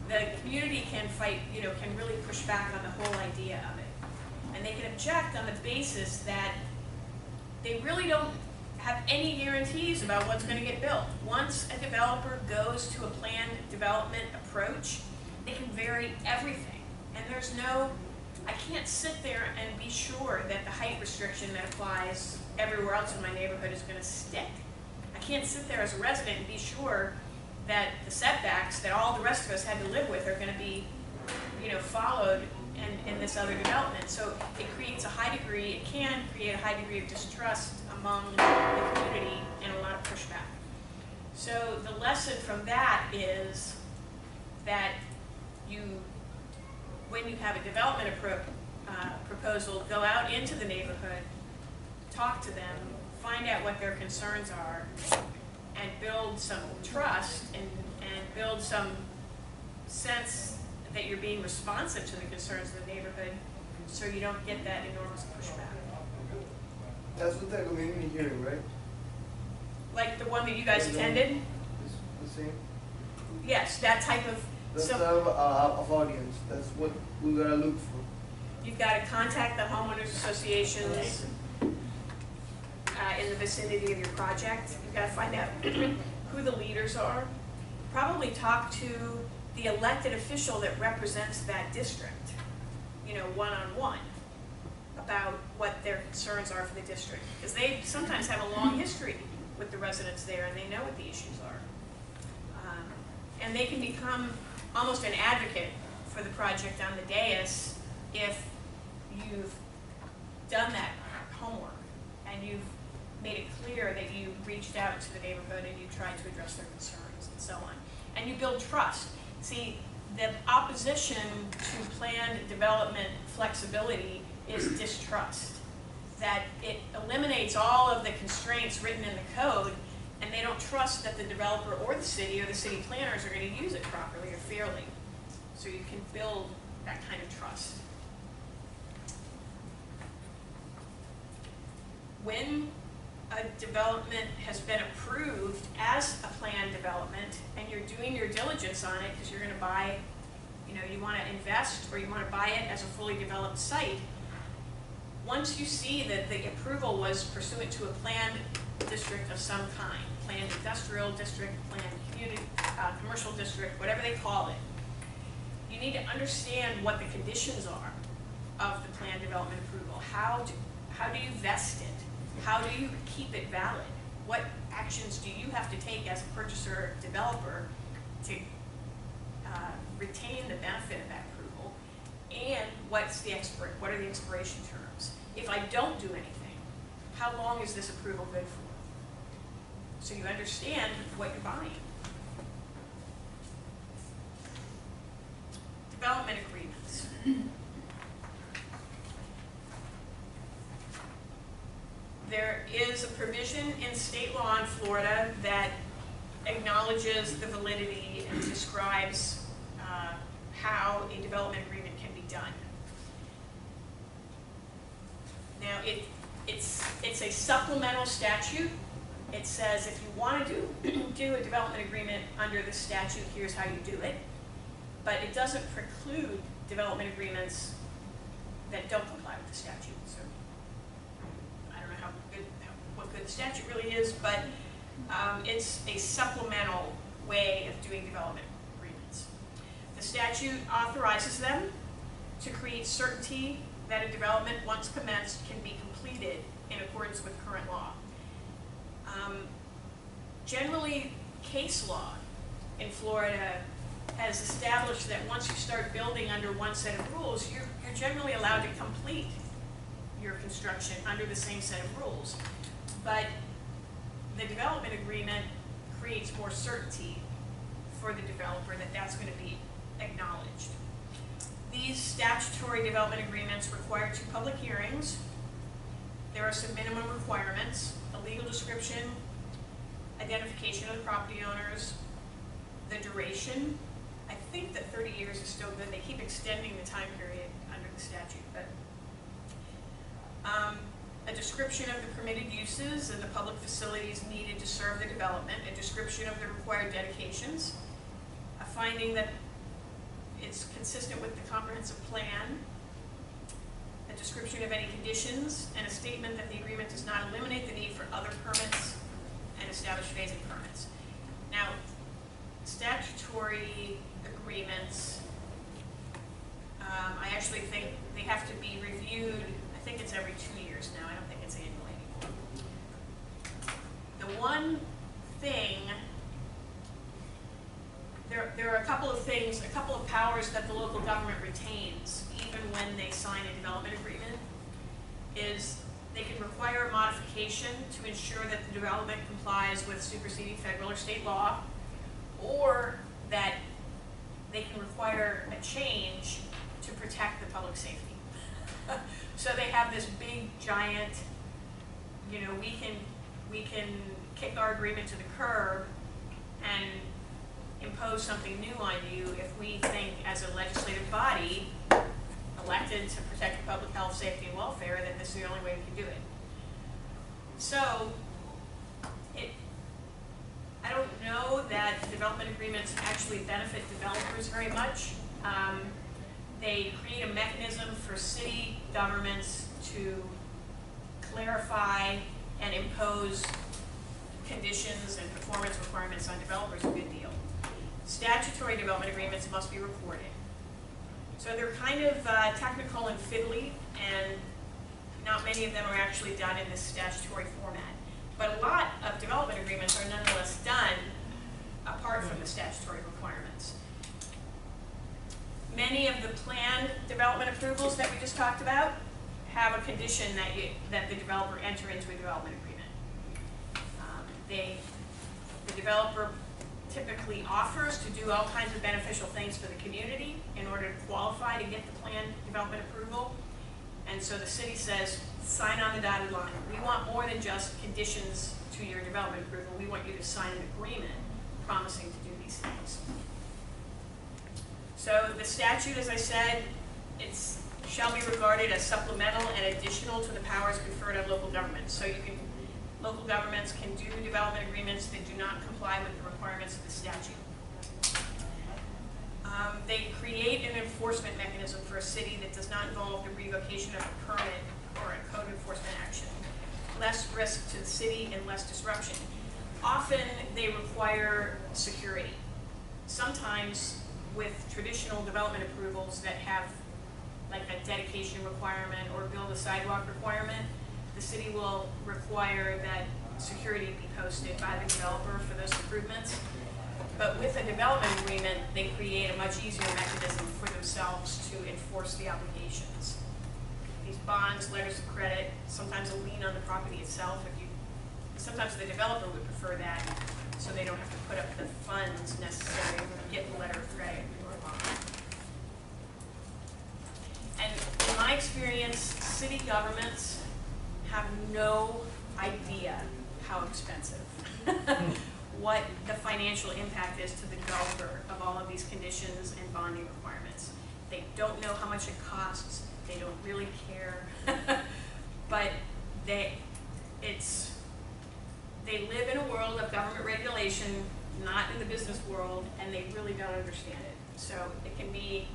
the community can fight, can really push back on the whole idea of it. And they can object on the basis that they really don't have any guarantees about what's going to get built. Once a developer goes to a planned development approach, they can vary everything. And I can't sit there and be sure that the height restriction that applies everywhere else in my neighborhood is going to stick. I can't sit there as a resident and be sure that the setbacks that all the rest of us had to live with are going to be, followed in this other development. So it creates it can create a high degree of distrust among the community and a lot of pushback. So the lesson from that is that when you have a development proposal, go out into the neighborhood, talk to them, find out what their concerns are, and build some trust and build some sense that you're being responsive to the concerns of the neighborhood so you don't get that enormous pushback. That's what that community hearing, right? Like the one that you guys attended? The same? Yes, that type of... That's type of audience. That's what we gotta look for. You've got to contact the homeowners associations in the vicinity of your project. You've got to find out who the leaders are. Probably talk to the elected official that represents that district, one-on-one, about what their concerns are for the district. Because they sometimes have a long history with the residents there and they know what the issues are. And they can become almost an advocate for the project on the dais if you've done that homework and you've made it clear that you reached out to the neighborhood and you tried to address their concerns and so on. And you build trust. See, the opposition to planned development flexibility is distrust. That it eliminates all of the constraints written in the code, and they don't trust that the developer or the city planners are going to use it properly or fairly. So you can build that kind of trust. When a development has been approved as a planned development and you're doing your diligence on it because you're going to buy, you want to invest or you want to buy it as a fully developed site, once you see that the approval was pursuant to a planned district of some kind, planned industrial district, planned community, commercial district, whatever they call it, you need to understand what the conditions are of the planned development approval. How do you vest it? How do you keep it valid? What actions do you have to take as a purchaser or developer to retain the benefit of that approval? And what are the expiration terms? If I don't do anything, how long is this approval good for? So you understand what you're buying. Development agreements. There is a provision in state law in Florida that acknowledges the validity and describes how a development agreement can be done. Now, it's a supplemental statute. It says if you want to do a development agreement under the statute, here's how you do it. But it doesn't preclude development agreements that don't comply with the statute. So I don't know what good the statute really is, but it's a supplemental way of doing development agreements. The statute authorizes them to create certainty that a development, once commenced, can be completed in accordance with current law. Generally, case law in Florida has established that once you start building under one set of rules, you're generally allowed to complete your construction under the same set of rules. But the development agreement creates more certainty for the developer that that's going to be acknowledged. These statutory development agreements require 2 public hearings. There are some minimum requirements: a legal description, identification of the property owners, the duration. I think that 30 years is still good. They keep extending the time period under the statute, but a description of the permitted uses and the public facilities needed to serve the development, a description of the required dedications, a finding that it's consistent with the comprehensive plan, a description of any conditions, and a statement that the agreement does not eliminate the need for other permits and establish phasing permits. Now, statutory agreements, I actually think they have to be reviewed. I think it's every 2 years now. I don't think it's annually anymore. The one thing, there are a couple of things, a couple of powers that the local government retains, even when they sign a development agreement, is they can require a modification to ensure that the development complies with superseding federal or state law, or that they can require a change to protect the public safety. So they have this big, giant, we can kick our agreement to the curb and impose something new on you if we think, as a legislative body elected to protect the public health, safety, and welfare, that this is the only way we can do it. So I don't know that development agreements actually benefit developers very much. They create a mechanism for city governments to clarify and impose conditions and performance requirements on developers, a good deal. Statutory development agreements must be recorded. So they're kind of technical and fiddly, and not many of them are actually done in this statutory format. But a lot of development agreements are nonetheless done apart from the statutory requirements. Many of the planned development approvals that we just talked about have a condition that the developer enter into a development agreement. The developer typically offers to do all kinds of beneficial things for the community in order to qualify to get the plan development approval. And so the city says, sign on the dotted line. We want more than just conditions to your development approval. We want you to sign an agreement promising to do these things. So the statute, as I said, it's shall be regarded as supplemental and additional to the powers conferred on local governments. So local governments can do development agreements that do not comply with the requirements of the statute. They create an enforcement mechanism for a city that does not involve the revocation of a permit or a code enforcement action. Less risk to the city and less disruption. Often they require security. Sometimes with traditional development approvals that have like a dedication requirement or build a sidewalk requirement, the city will require that security be posted by the developer for those improvements. But with a development agreement, they create a much easier mechanism for themselves to enforce the obligations. These bonds, letters of credit, sometimes a lien on the property itself. Sometimes the developer would prefer that, so they don't have to put up the funds necessary to get the letter of credit or a bond. And in my experience, city governments have no idea how expensive what the financial impact is to the developer of all of these conditions and bonding requirements. They don't know how much it costs. They don't really care. But they live in a world of government regulation, not in the business world, and they really don't understand it. So it can be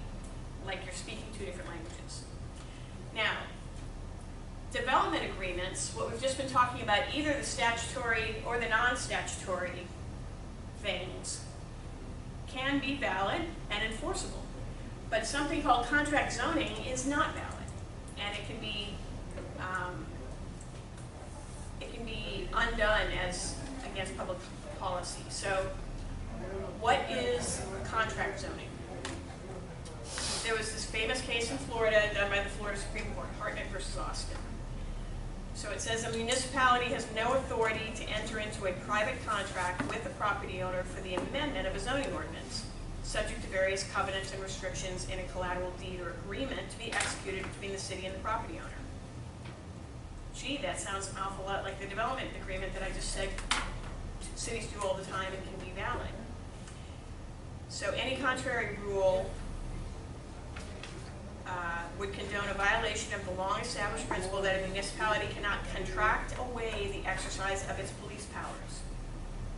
like you're speaking two different languages. Now, development agreements, what we've just been talking about, either the statutory or the non-statutory things, can be valid and enforceable. But something called contract zoning is not valid, and it can be undone as against public policy. So, what is contract zoning? There was this famous case in Florida done by the Florida Supreme Court, Hartnett versus Austin. So it says a municipality has no authority to enter into a private contract with a property owner for the amendment of a zoning ordinance, subject to various covenants and restrictions in a collateral deed or agreement to be executed between the city and the property owner. Gee, that sounds an awful lot like the development agreement that I just said cities do all the time and can be valid. So any contrary rule would condone a violation of the long-established principle that a municipality cannot contract away the exercise of its police powers.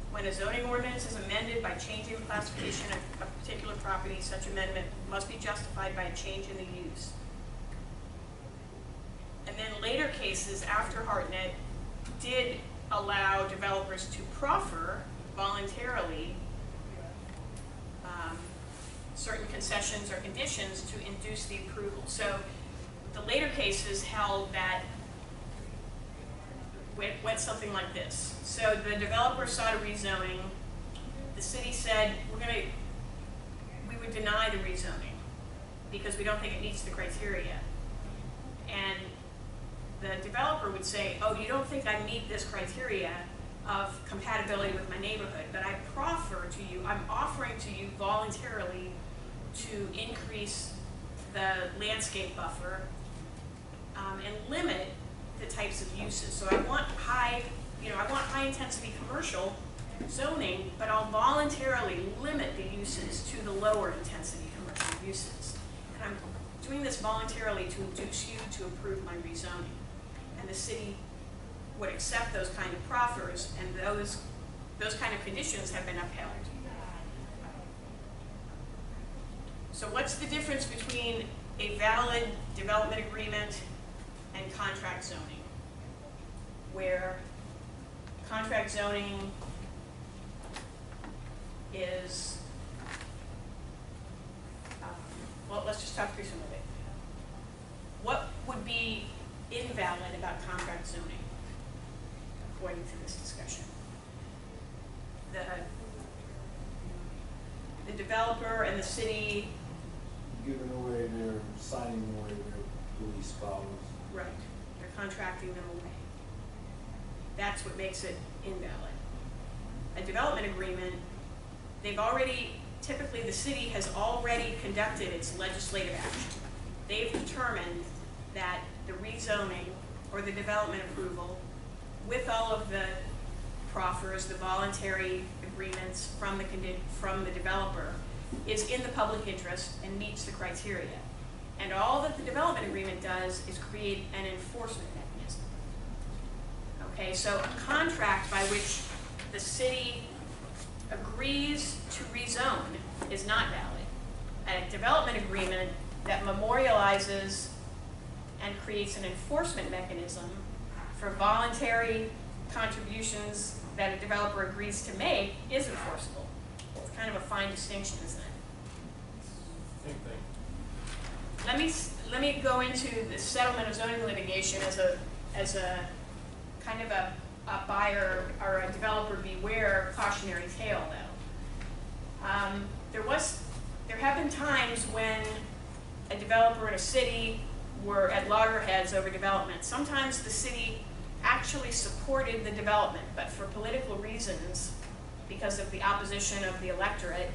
When a zoning ordinance is amended by changing the classification of a particular property, such amendment must be justified by a change in the use. And then later cases after Hartnett did allow developers to proffer voluntarily certain concessions or conditions to induce the approval. So the later cases held that went something like this. So the developer sought a rezoning. The city said, we would deny the rezoning because we don't think it meets the criteria. And the developer would say, oh, you don't think I meet this criteria of compatibility with my neighborhood, but I proffer to you, I'm offering to you voluntarily to increase the landscape buffer and limit the types of uses. So I want high intensity commercial zoning, but I'll voluntarily limit the uses to the lower intensity commercial uses. And I'm doing this voluntarily to induce you to approve my rezoning. And the city would accept those kind of proffers, and those kind of conditions have been upheld. So what's the difference between a valid development agreement and contract zoning? Where contract zoning is, well, let's just talk through some of it. What would be invalid about contract zoning, according to this discussion? The developer and the city Giving away signing away their police powers. right, they're contracting them away. That's what makes it invalid. A development agreement they've already, typically the city has already conducted its legislative action. They've determined that the rezoning or the development approval, with all of the proffers, the voluntary agreements from the developer, is in the public interest and meets the criteria. And all that the development agreement does is create an enforcement mechanism. Okay, so a contract by which the city agrees to rezone is not valid. A development agreement that memorializes and creates an enforcement mechanism for voluntary contributions that a developer agrees to make is enforceable. It's kind of a fine distinction, isn't it? Same thing. Let me go into the settlement of zoning litigation as a kind of a buyer or a developer beware cautionary tale, though. There have been times when a developer in a city were at loggerheads over development. Sometimes the city actually supported the development, but for political reasons, because of the opposition of the electorate,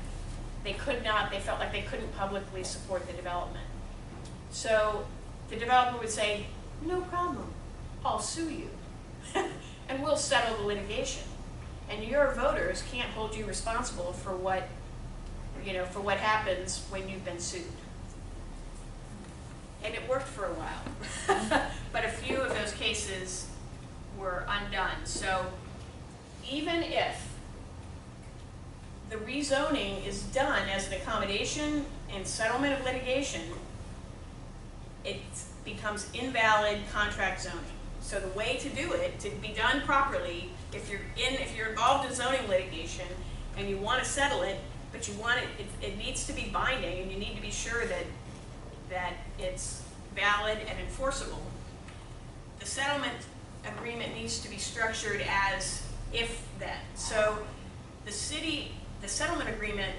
they felt like they couldn't publicly support the development. So the developer would say, no problem, I'll sue you, and we'll settle the litigation. And your voters can't hold you responsible for what happens when you've been sued. And it worked for a while. But a few of those cases were undone. So even if the rezoning is done as an accommodation and settlement of litigation, it becomes invalid contract zoning. So the way to do it, to be done properly, if you're involved in zoning litigation and you want to settle it, but you want it needs to be binding, and you need to be sure that it's valid and enforceable. The settlement agreement needs to be structured as if-then. So the settlement agreement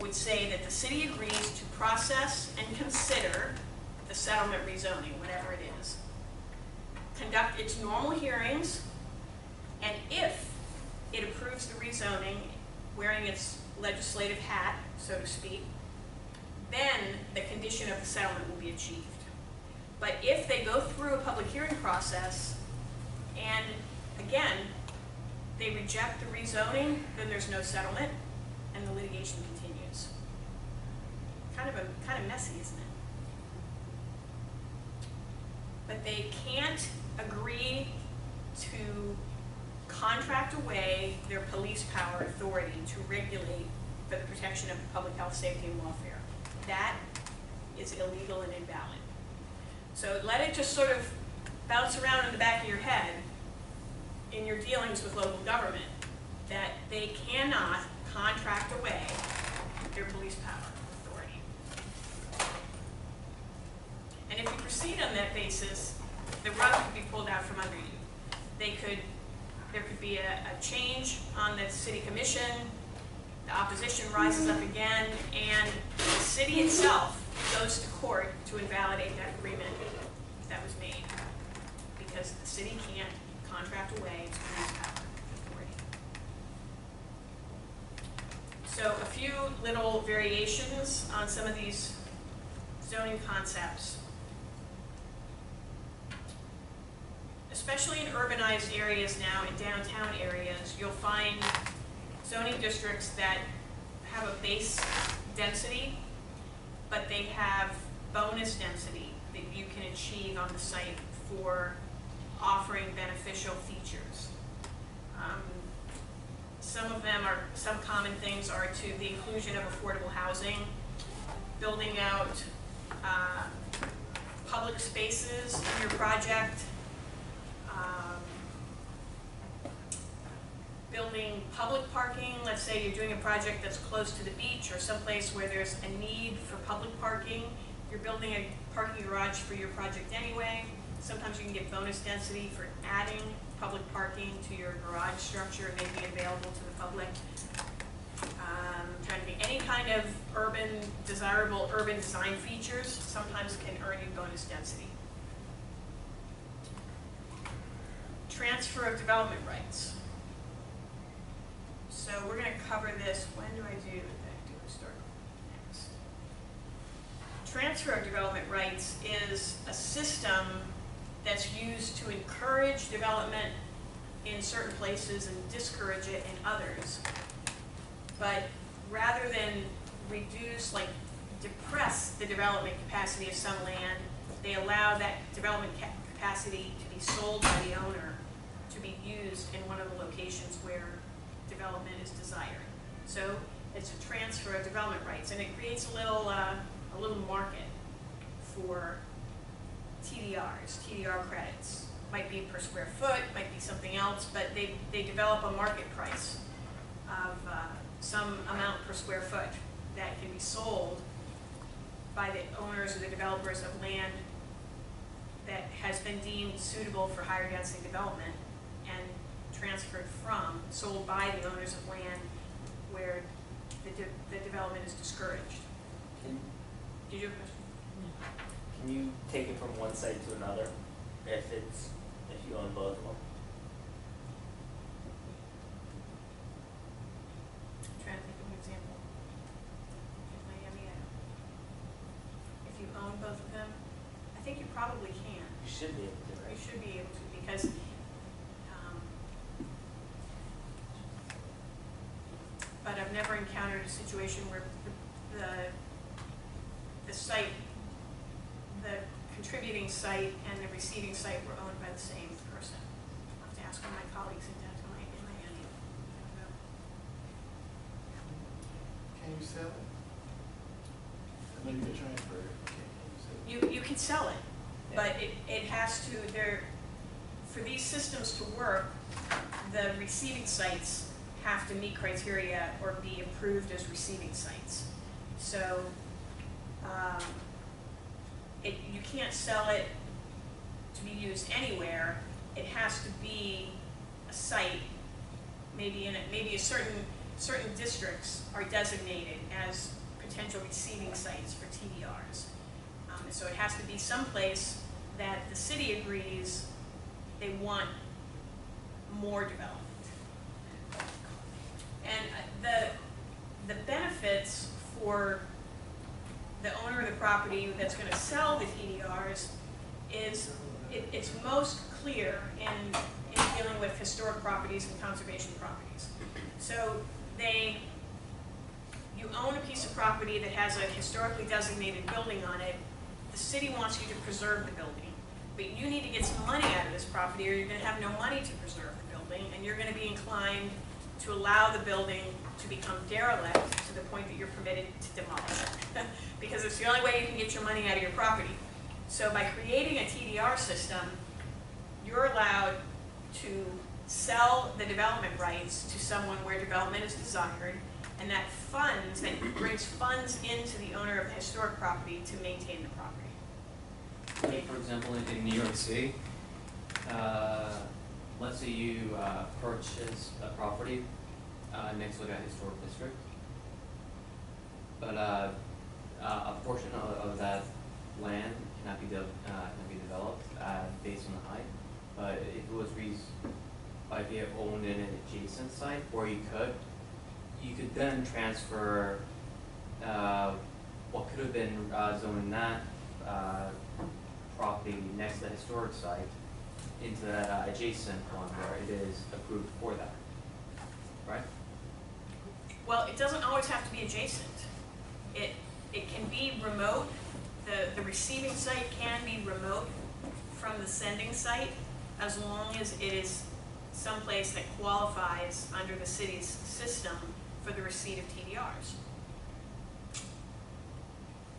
would say that the city agrees to process and consider the settlement rezoning, whatever it is, conduct its normal hearings, and if it approves the rezoning, wearing its legislative hat, so to speak, then the condition of the settlement will be achieved. But if they go through a public hearing process and, again, they reject the rezoning, then there's no settlement and the litigation continues. Kind of messy, isn't it? But they can't agree to contract away their police power authority to regulate for the protection of public health, safety, and welfare. That is illegal and invalid. So let it just sort of bounce around in the back of your head in your dealings with local government that they cannot contract away their police power authority. And if you proceed on that basis, the rug could be pulled out from under you. There could be a change on the city commission, the opposition rises up again, and the city itself goes to court to invalidate that agreement that was made, because the city can't contract away its police power authority. So a few little variations on some of these zoning concepts. Especially in urbanized areas now, in downtown areas, you'll find zoning districts that have a base density, but they have bonus density that you can achieve on the site for offering beneficial features. Some common things are to the inclusion of affordable housing, building out public spaces in your project, building public parking. Let's say you're doing a project that's close to the beach or someplace where there's a need for public parking. You're building a parking garage for your project anyway. Sometimes you can get bonus density for adding public parking to your garage structure and making it available to the public. Trying to be any kind of desirable urban design features sometimes can earn you bonus density. Transfer of development rights. So we're gonna cover this, when do I do historical next? Transfer of development rights is a system that's used to encourage development in certain places and discourage it in others. But rather than reduce, like depress the development capacity of some land, they allow that development capacity to be sold by the owner to be used in one of the locations where development is desired. So it's a transfer of development rights, and it creates a little market for TDRs, TDR credits. Might be per square foot, might be something else, but they develop a market price of some amount per square foot that can be sold by the owners or the developers of land that has been deemed suitable for higher density development and transferred from, sold by the owners of land where the development is discouraged. Did you have a question? Can you take it from one site to another if you own both of them? I'm trying to think of an example. In Miami, if you own both of them, I think you probably can. You should be able to, right? You should be able to, because but I've never encountered a situation where the site, the contributing site and the receiving site were owned by the same person. I'll have to ask one of my colleagues in downtown Miami. Can you sell it? I know you can transfer it. You can sell it, but it has to, for these systems to work, the receiving sites have to meet criteria or be approved as receiving sites. So you can't sell it to be used anywhere. It has to be a site, maybe a certain districts are designated as potential receiving sites for TDRs. So it has to be someplace that the city agrees they want more development. And the benefits for the owner of the property that's going to sell the TDRs is it's most clear in dealing with historic properties and conservation properties. So you own a piece of property that has a historically designated building on it. The city wants you to preserve the building, but you need to get some money out of this property or you're going to have no money to preserve the building, and you're going to be inclined to allow the building to become derelict to the point that you're permitted to demolish it. Because it's the only way you can get your money out of your property. So by creating a TDR system, you're allowed to sell the development rights to someone where development is desired, and that brings funds into the owner of the historic property to maintain the property. Like, for example, in New York City, let's say you purchase a property next to a historic district, but a portion of that land cannot be developed based on the height. But if it was if you owned in an adjacent site, or you could then transfer what could have been zoned in that property next to the historic site into that adjacent one where it is approved for that, right? Well, it doesn't always have to be adjacent. It can be remote. The receiving site can be remote from the sending site as long as it is someplace that qualifies under the city's system for the receipt of TDRs.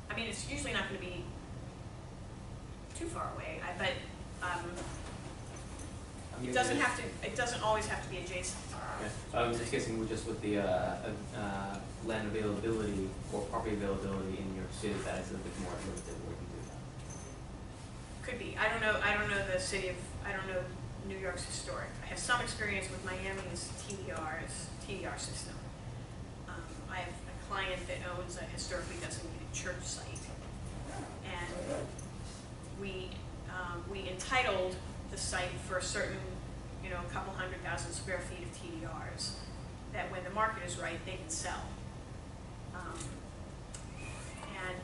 I mean, it's usually not going to be too far away, but it doesn't have to. It doesn't always have to be adjacent. Okay. I was just guessing with the land availability or property availability in New York City, that is a bit more limited where you can do that. Could be. I don't know the city of. I don't know New York's historic. I have some experience with Miami's TDR system. I have a client that owns a historically designated church site, and we entitled the site for a certain, a couple 100,000 square feet of TDRs. that when the market is right, they can sell. And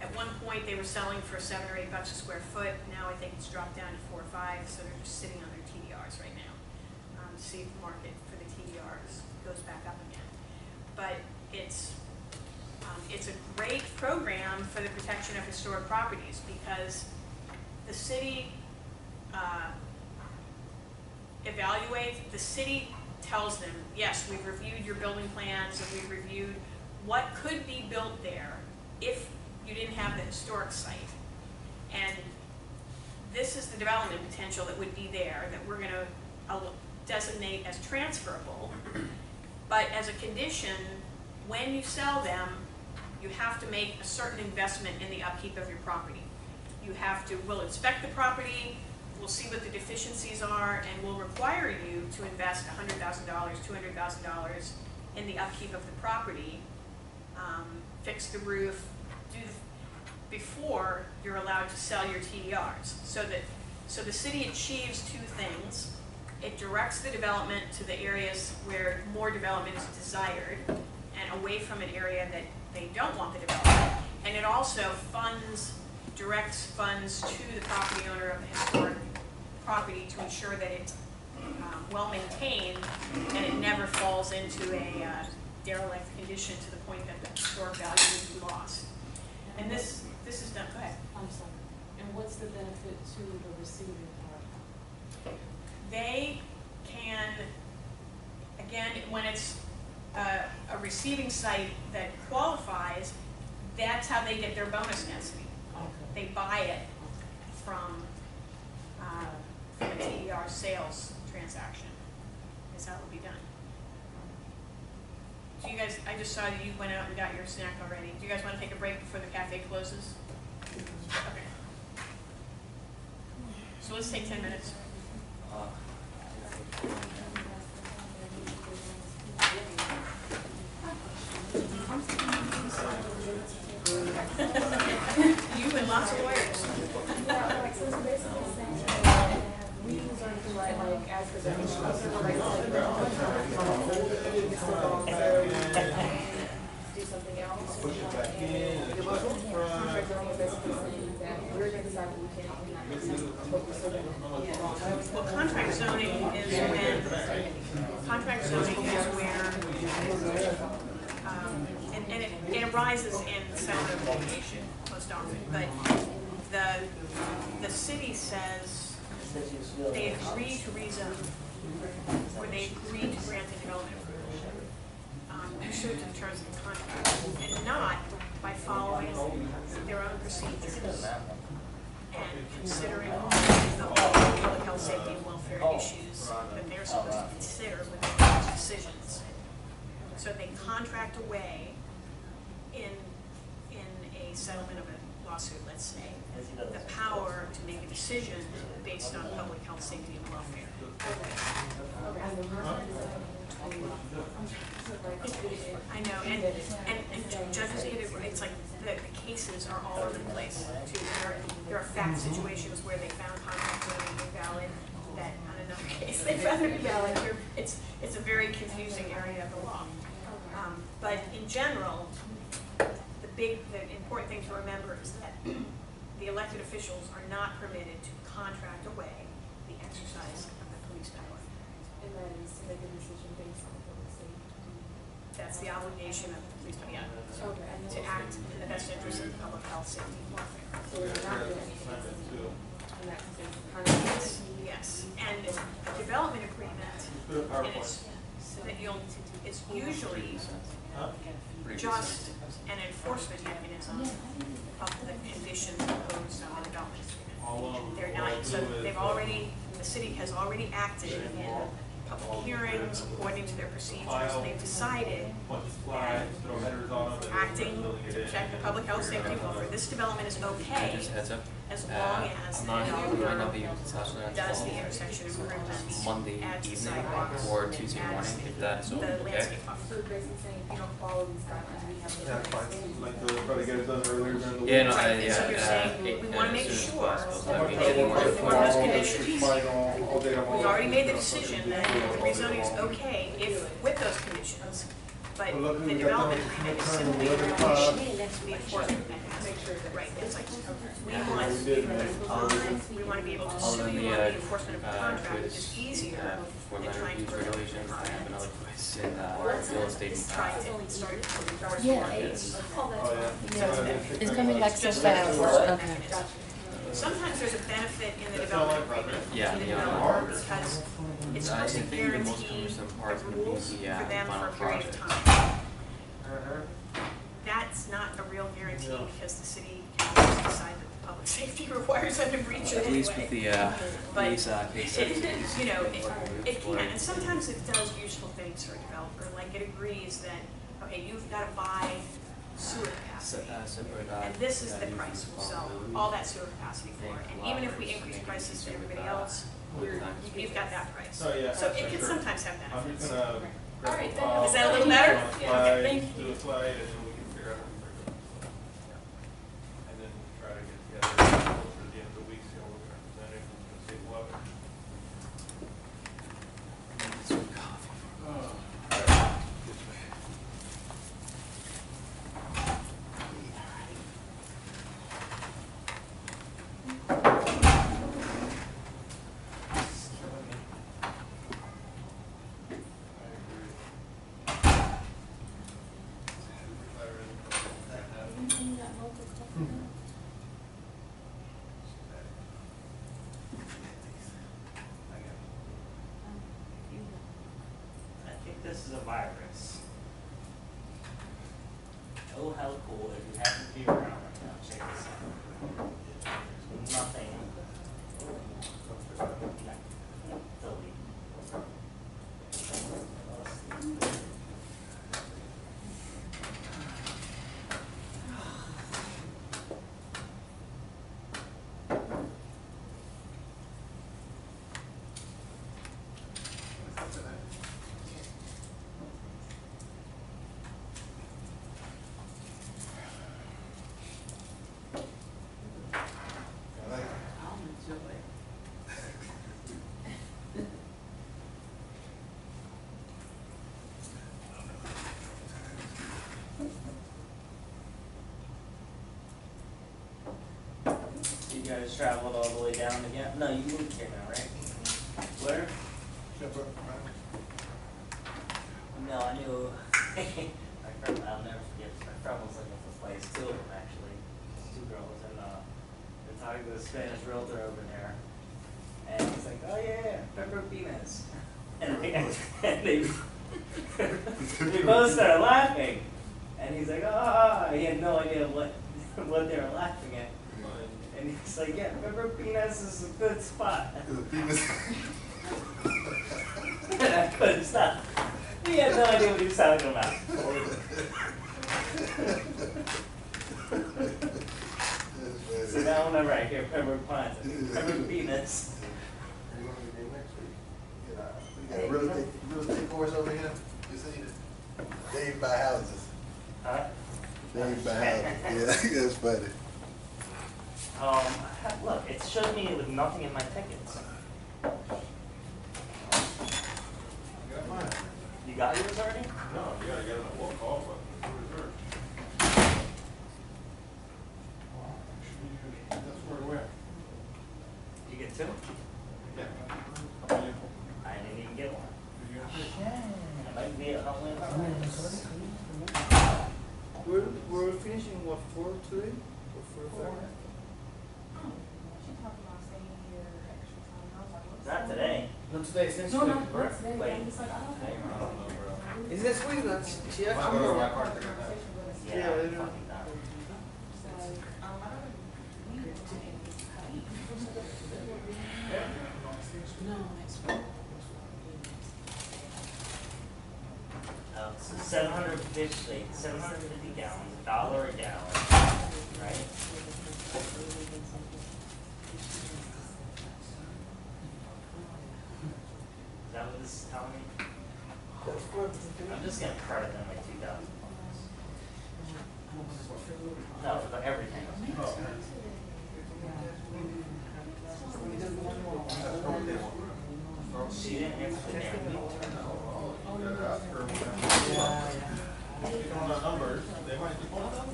at one point, they were selling for $7 or $8 a square foot. Now I think it's dropped down to 4 or 5, so they're just sitting on their TDRs right now to see if the market for the TDRs goes back up again. But it's a great program for the protection of historic properties because the city evaluates, the city tells them, yes, we've reviewed your building plans and we've reviewed what could be built there if you didn't have the historic site. And this is the development potential that would be there that we're going to designate as transferable. But as a condition, when you sell them, you have to make a certain investment in the upkeep of your property. You have to, we'll inspect the property, we'll see what the deficiencies are, and we'll require you to invest $100,000, $200,000 in the upkeep of the property, fix the roof, before you're allowed to sell your TDRs. So the city achieves two things. It directs the development to the areas where more development is desired and away from an area that they don't want the development. And it also directs funds to the property owner of the historic property to ensure that it's well maintained and it never falls into a derelict condition to the point that the historic value is lost. And this is done, go ahead. I'm sorry. And what's the benefit to the receiving party? They can, again, when it's a receiving site that qualifies, that's how they get their bonus density. Okay. They buy it from a TDR sales transaction, is how it will be done. Do you guys, I just saw that you went out and got your snack already. Do you guys want to take a break before the cafe closes? Okay. So let's take 10 minutes. You and lots of lawyers. Do something else. Push it back in, and it's Well, contract zoning is where, and it arises in settlement litigation most often, but the city says they agree to rezone, or they agree to grant the development approval, pursuant to the terms of the contract, and not by following their own procedures and considering all the public health, safety, and welfare issues that they're supposed to consider with their decisions. So they contract away in a settlement of a lawsuit, let's say, the power to make a decision based on public health, safety, and welfare. I know, and judges get it, it's like the cases are all over the place too. There are fact situations where they found contract zoning invalid, that on another case they found it invalid. It's a very confusing area of the law. But in general, the important thing to remember is that the elected officials are not permitted to contract away the exercise of the police power. And that is to make a decision based on public safety. That's the obligation of the police power, Okay. to act in the best interest of public health, safety, and welfare. So we're not doing anything in that sense, kind of. Yes, and a development agreement, and it's usually just an enforcement mechanism of the conditions imposed on the development agreement. They're not, so the city has already acted in public hearings according to their procedures. They've decided that acting to protect the public health, safety, and welfare, this development is okay. Heads up. as long as I'm the not, I might not be developer able to touch that does the until intersection improvements, Monday adds the evening sidewalks, or Tuesday adds morning, if that's the okay. landscape buffer. So basically saying if you don't follow these guidelines, we have to. Yeah, fine, like to try to get it done earlier during the week. Yeah, no, Right, yeah, and so you're saying, we wanna as make soon as sure possible, so that that we we make get more it information. those Tomorrow, conditions. all day tomorrow. We already made the decision that the rezoning is okay if, with those conditions, but Well, look, the we got development done agreement is with simply the the time. enforcement mechanism. Right, it's like, we Yeah, want, we did, man. we wanna be able to Other sue than you the, on the enforcement of the contract, which goods, is easier for than land trying to use prevent regulations, I have another place in, or real estate. it's trying to start enforcement. Yes. Oh, yeah. It's coming back so Just fast. enforcement Okay. mechanism. Sometimes there's a benefit in the That's all development right, agreement, Yeah, to the yeah. developer, because it's I supposed to think the most guarantee cumbersome the part is gonna be rules the, for them for final a period of project. time. That's not a real guarantee because the city can always decide that the public safety requires them to breach it At least anyway. with the, But these, case it, you know, it can, and sometimes it does useful things for a developer, like it agrees that, okay, you've gotta buy sewer capacity. separate, And this is the price we'll sell all that sewer capacity for, and even if we increase prices to everybody else, you've got that price. Oh, yeah. So it can Sure. sometimes have I'm benefits. just gonna grab Alright, a file. Is that a little better? do a Yeah, slide, thank do a slide, and then we can figure out how to break it up. Yeah. And then try to get together closer to the end of the week, see how we're gonna present it, and see what. I think this is a virus. Oh, how cool, if you happen to be around right now, check this out. Nothing. Delete. You guys traveled all the way down again? No, you moved here now, right? Where? No, I knew. My friend, I'll never forget. My friend was looking for place, two of them actually, two girls, and they're talking to a Spanish realtor over there, and he's like, "Oh yeah, Pepper Peanuts," and they they both started laughing, and he's like, "Ah," he had no idea what they were laughing at. And he's like, "Yeah, Pepper Peanuts is a good spot." And I couldn't stop. He had no idea what he was talking about. So now whenever I hear Pepper Peanuts, Pepper Peanuts. You want me to do next week? We got a real estate course over here. You see it? They buy houses. Huh? They buy houses. Yeah, that's funny. Look, it showed me with nothing in my tickets. I got mine. You got yours already? No, you gotta get it on walk off, but it's reserved. That's where we're at. You get two? Yeah. I didn't even get one. Did you have it? Yeah. I might be at Halloween. We're finishing what, 4 today? Or 4 o'clock? She talked about staying here extra time, I was like, what's Not going today. Not today, it's next No, week, not correct? today, Wait. I'm just like, I don't know. I don't know, bro. Is next week? That's, she asked I'll me. go to my Yeah, car to get that. Yeah, I I'm know. fucking done. No, next week. So 750 gallons, $1 a gallon, right? Is that what this is telling me? That's what. I'm just gonna credit them like 2,000. No, for everything. Oh. She didn't answer the damn You gotta ask her when they on the numbers, they might be pulling up.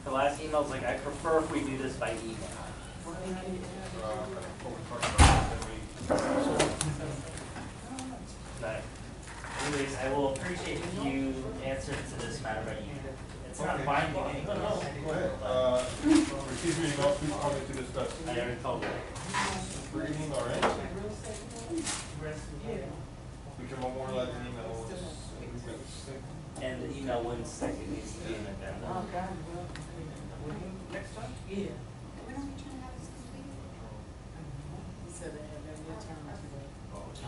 The last email's like, I prefer if we do this by email. But anyways, I will appreciate if you answer to this matter by email. It's not binding anyway. Go ahead. Receive meeting all please call me to discuss. I already told you. Reading, all right. We can memorialize an email. And the email wouldn't stick, it needs to be an addendum. Next time? Yeah. When are we trying to have this completed? He said they had that one time.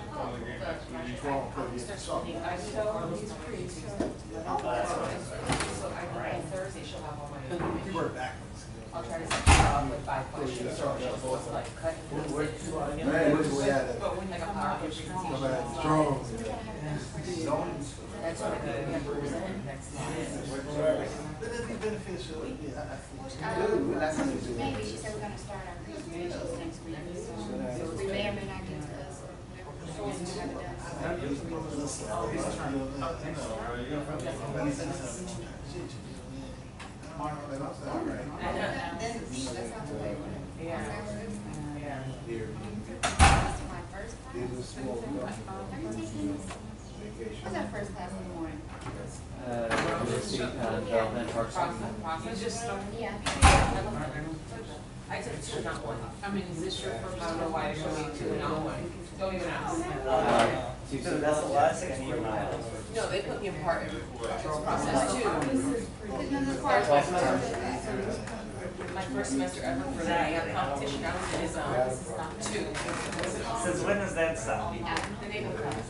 Calling the game back to each one, put it in. I told he's pretty, so. So that's what I'm saying. So I think by Thursday she'll have all my You information. work backwards. I'll try to set it up with 5 questions, so she'll just like cut and paste it. Man, which way at it? But when Like you a come out, PowerPoint it's presentation. Come back strong. That's what we have to present next month. But it'd be beneficial, yeah, I think. We're not gonna do Maybe, it. she said we're gonna start our presentations next week, so we may or may not get to us, or whatever, we have it Yeah. Yeah. That's my first class. Here's a small Have you taken this? What's that first class in the morning? Development, Parks and You just started? Yeah. I took 2, not 1. I mean, is this your first? I don't know why they showed me 2 and not 1. Don't even ask. So that's the last thing I need to know. No, they put me in part in process 2. My first semester ever for the competition, I was in 2. Since when does that stop? The neighborhood class.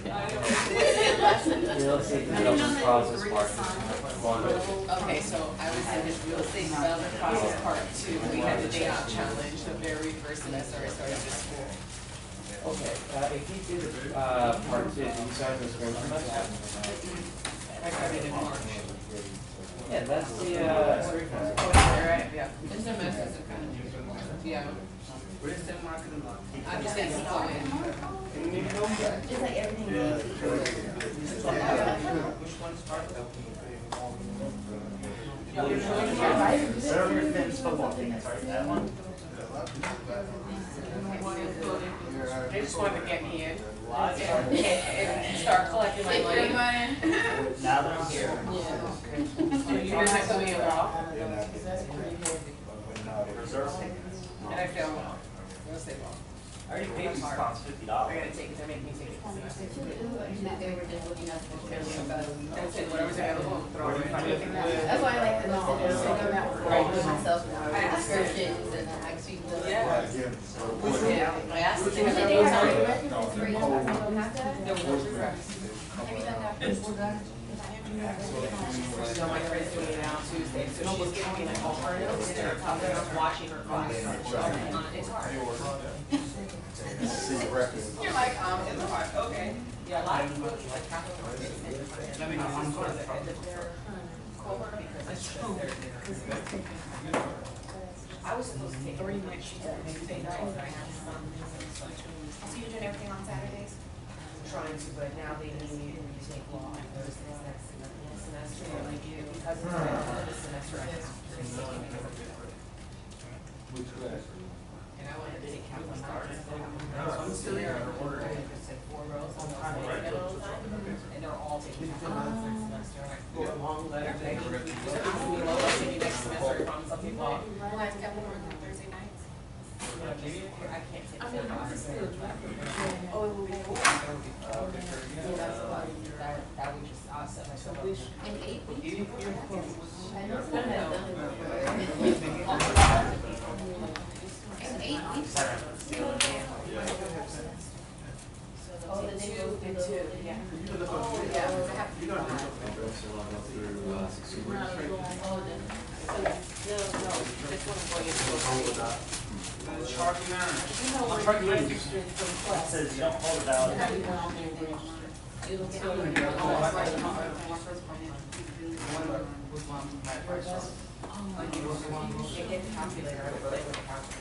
real estate development process part one. Okay, so I was in this real estate development process part 2. We had the day out challenge the very first semester I started this school. Okay, if you did, part 2, did you start the spring semester? I started in March. Yeah, that's the, Right, yeah. It's semesters are kind of, yeah. I'm just saying, so Just like everything else. Whatever your Finn's football team is, right, that one? they just wanted to get me in and start collecting my money. Now that I'm here. So you just have to be a law. Reserve tickets. And I failed real estate law. I already paid these funds $50. I gotta take it, they make me take it. They were just looking at the That's it, whatever's available, throw it in. That's why I like the for myself now, descriptions and actually. Yeah. Yeah. I asked if they Did had they those already already. records free? Have There was no regrets. you done that? So my friend's doing it now on Tuesday, so she's giving me like alternatives, and I'm watching her class. It's hard. You're like, it's hard, okay. Yeah, a lot of people, like half of them, let me know, I'm sort of the end of their cohort, because it's just their. I was supposed to take 3 nights, she told me Tuesday night, but I have some. So you're doing everything on Saturdays? Trying to, but now they need me to take law on Thursdays next semester, because it's the end of the semester, I have to. Which class? And I wanted to take capital markets. I'm still there. It's like 4 rows, I'm not taking it all the time, and they're all taking capital markets next semester. And I wrote a long letter, they said, I'll take you next semester, I promise I'll take law. Who has capital work on Thursday nights? Maybe I can't take 4 classes. Oh, it will be. That would just, I'll set myself up. In 8 weeks? I know some have done it before. In 8 weeks? Oh, the day goes through the. Yeah. Oh, yeah, I have to do that. Oh, then. I'm trying to register It from class. says you don't hold it out. How you go on there and register? It'll tell you. They get the calculator, I would play with the calculator.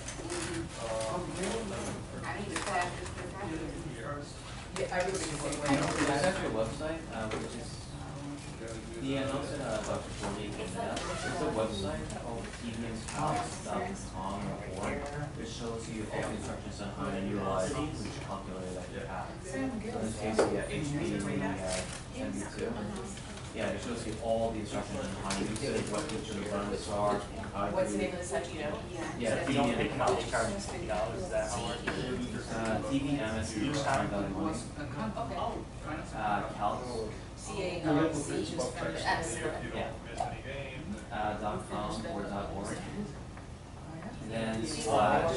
I need to pass this to the Yeah, I would be the same way. There's actually a website, which is, yeah, also, Dr. Forney, there's a website called tvnshouse.com or org, which shows you all the instructions on how to utilize each calculator that you have. So in this case, HB, MB2. Yeah, it shows you all the instructions on how to use it, what each of the runs are, how to What's the do name of the site, you know? Yeah, If you don't pick it up, they charge you $50, is that how much? TVMSRED.money. Calc. CALC, just from the S. Yeah. .com or .org. And then slash.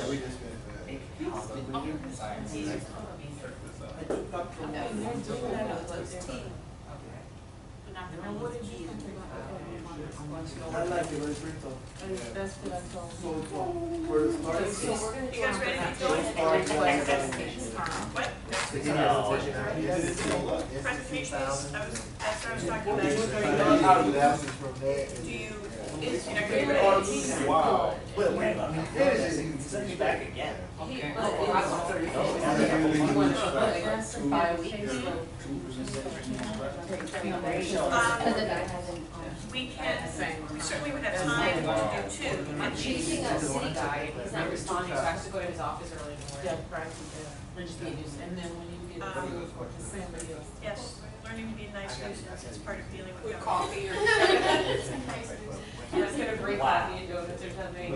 I like it, but it's pretty tough. That's what I told So, him. for the start. You guys ready to go? What? Presentations, that's what I was talking about. Do you, Wow. But wait, Send me back again. we can, we certainly would have time to do two. I'm chasing a city guy, he's not responding, so I have to go to his office early in the morning. Yeah, right, yeah. And then when you get through, somebody else. Yes, learning to be a nice nuisance is part of dealing with With government. coffee or. Let's get a great coffee and donuts or something.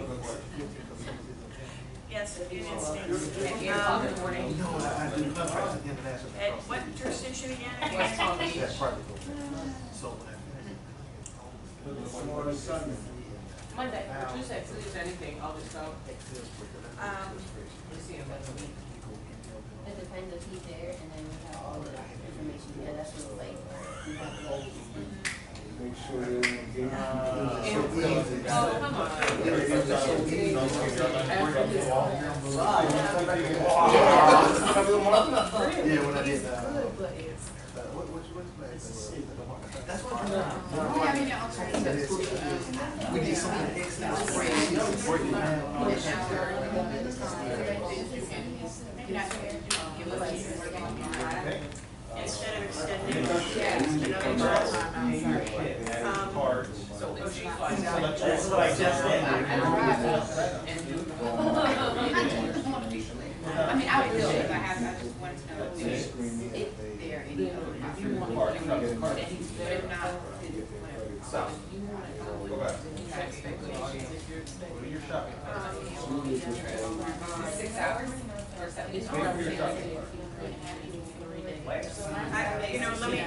Yes, it is At 8 o'clock in the morning. At what jurisdiction again? West Palm Beach. Monday or Tuesday, so there's anything, I'll just go. We'll see him that week. It depends if he's there, and then we have all the information together, that's what it's like, we have the Make sure they don't get. Oh, come on. Yeah, when I did that. That's what I'm doing. We did something extra. Instead of extending. That's what I just did. I mean, I would do it if I have, I just wanted to know if they're any other possibilities. But if not, So. Go back. What are your shopping? 6 hours or 7 days. You know, let me,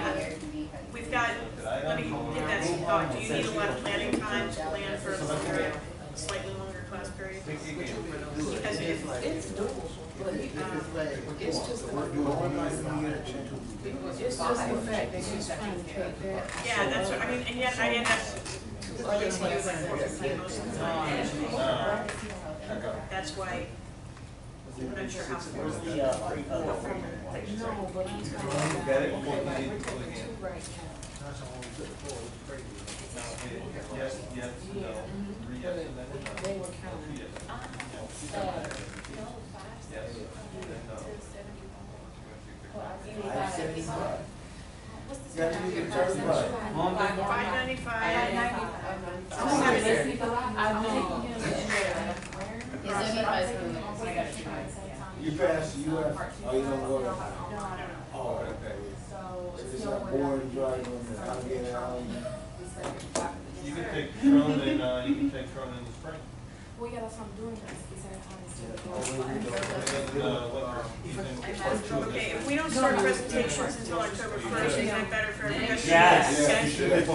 we've got, let me get that some thought. Do you need a lot of planning time to plan for a longer, slightly longer class period? Because if, It's doable, but it's just, it's just the fact that he's trying to take that. yeah, that's what, I mean, and yet I end up listening to you like 4:15 most of the time. That's why I'm not sure how. Where's the, free No, but I'm talking about, okay, like, we're taking two right now. Yes, yes, no, Yeah, yes, and then they were counting. yes. Yes, and no. Got to be determined by. $5.95. You pass the UF, oh, you don't go there? Oh, okay. So it's not boring driving on the Allegheny Island. You can take Cronin, you can take Cronin in the spring. Well, yeah, that's what I'm doing, is that time Okay, if we don't start presentations until October 1st, is that better for everybody? Yes. Yeah, you should.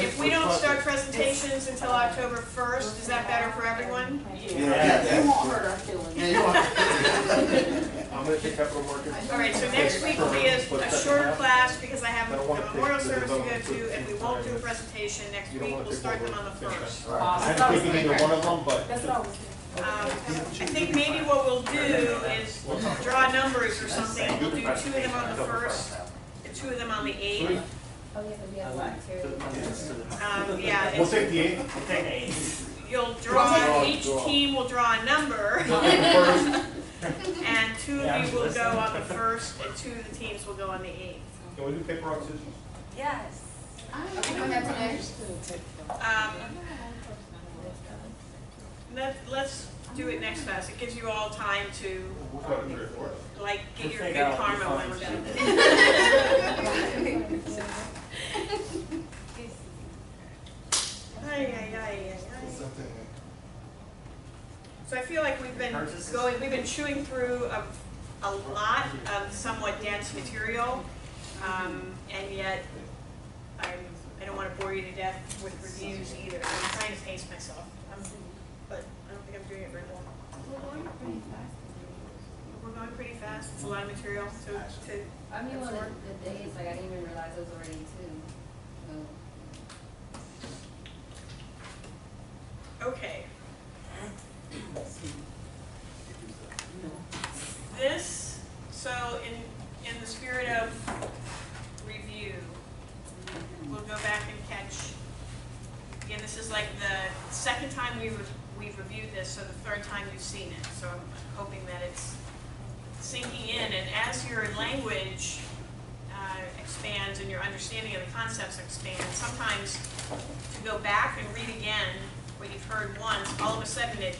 If we don't start presentations until October 1st, is that better for everyone? Yeah. You won't hurt our feelings. Yeah, you want. I'm gonna take capital markets. All right, so next week will be a shorter class because I have I a don't wanna memorial take the service to go development to, and we for won't do a 15 presentation. Next You week, don't wanna we'll take start over them on the at the same first. time. I haven't taken either one of them, but. That's what I was I think maybe what we'll do is draw numbers or something. We'll do 2 of them on the first, and 2 of them on the 8th. Oh, yeah, but we have one material. Yeah, We'll it's, take the 8th. We'll take the 8. you'll draw, each team will draw a number, First, and 2 of you will go on the first, and 2 of the teams will go on the 8th. can we do paper, rock, scissors? Yes. I don't have to Let's do it next class. It gives you all time to, We'll go to 3 or 4. like, get your Figure good out karma what when we're she done. did. Ay, ay, ay, ay, ay. So I feel like we've been chewing through a lot of somewhat dense material, and yet I don't want to bore you to death with reviews either. I'm trying to pace myself, but I don't think I'm doing it very well. We're going pretty fast. It's a lot of material to I mean, well, absorb. the days, like, I didn't even realize it was already 2. Okay. This, so in the spirit of review, we'll go back and catch, again, this is like the second time we've reviewed this, so the 3rd time you've seen it. So I'm hoping that it's sinking in, and as your language expands and your understanding of the concepts expands, sometimes to go back and read again what you've heard once, all of a sudden it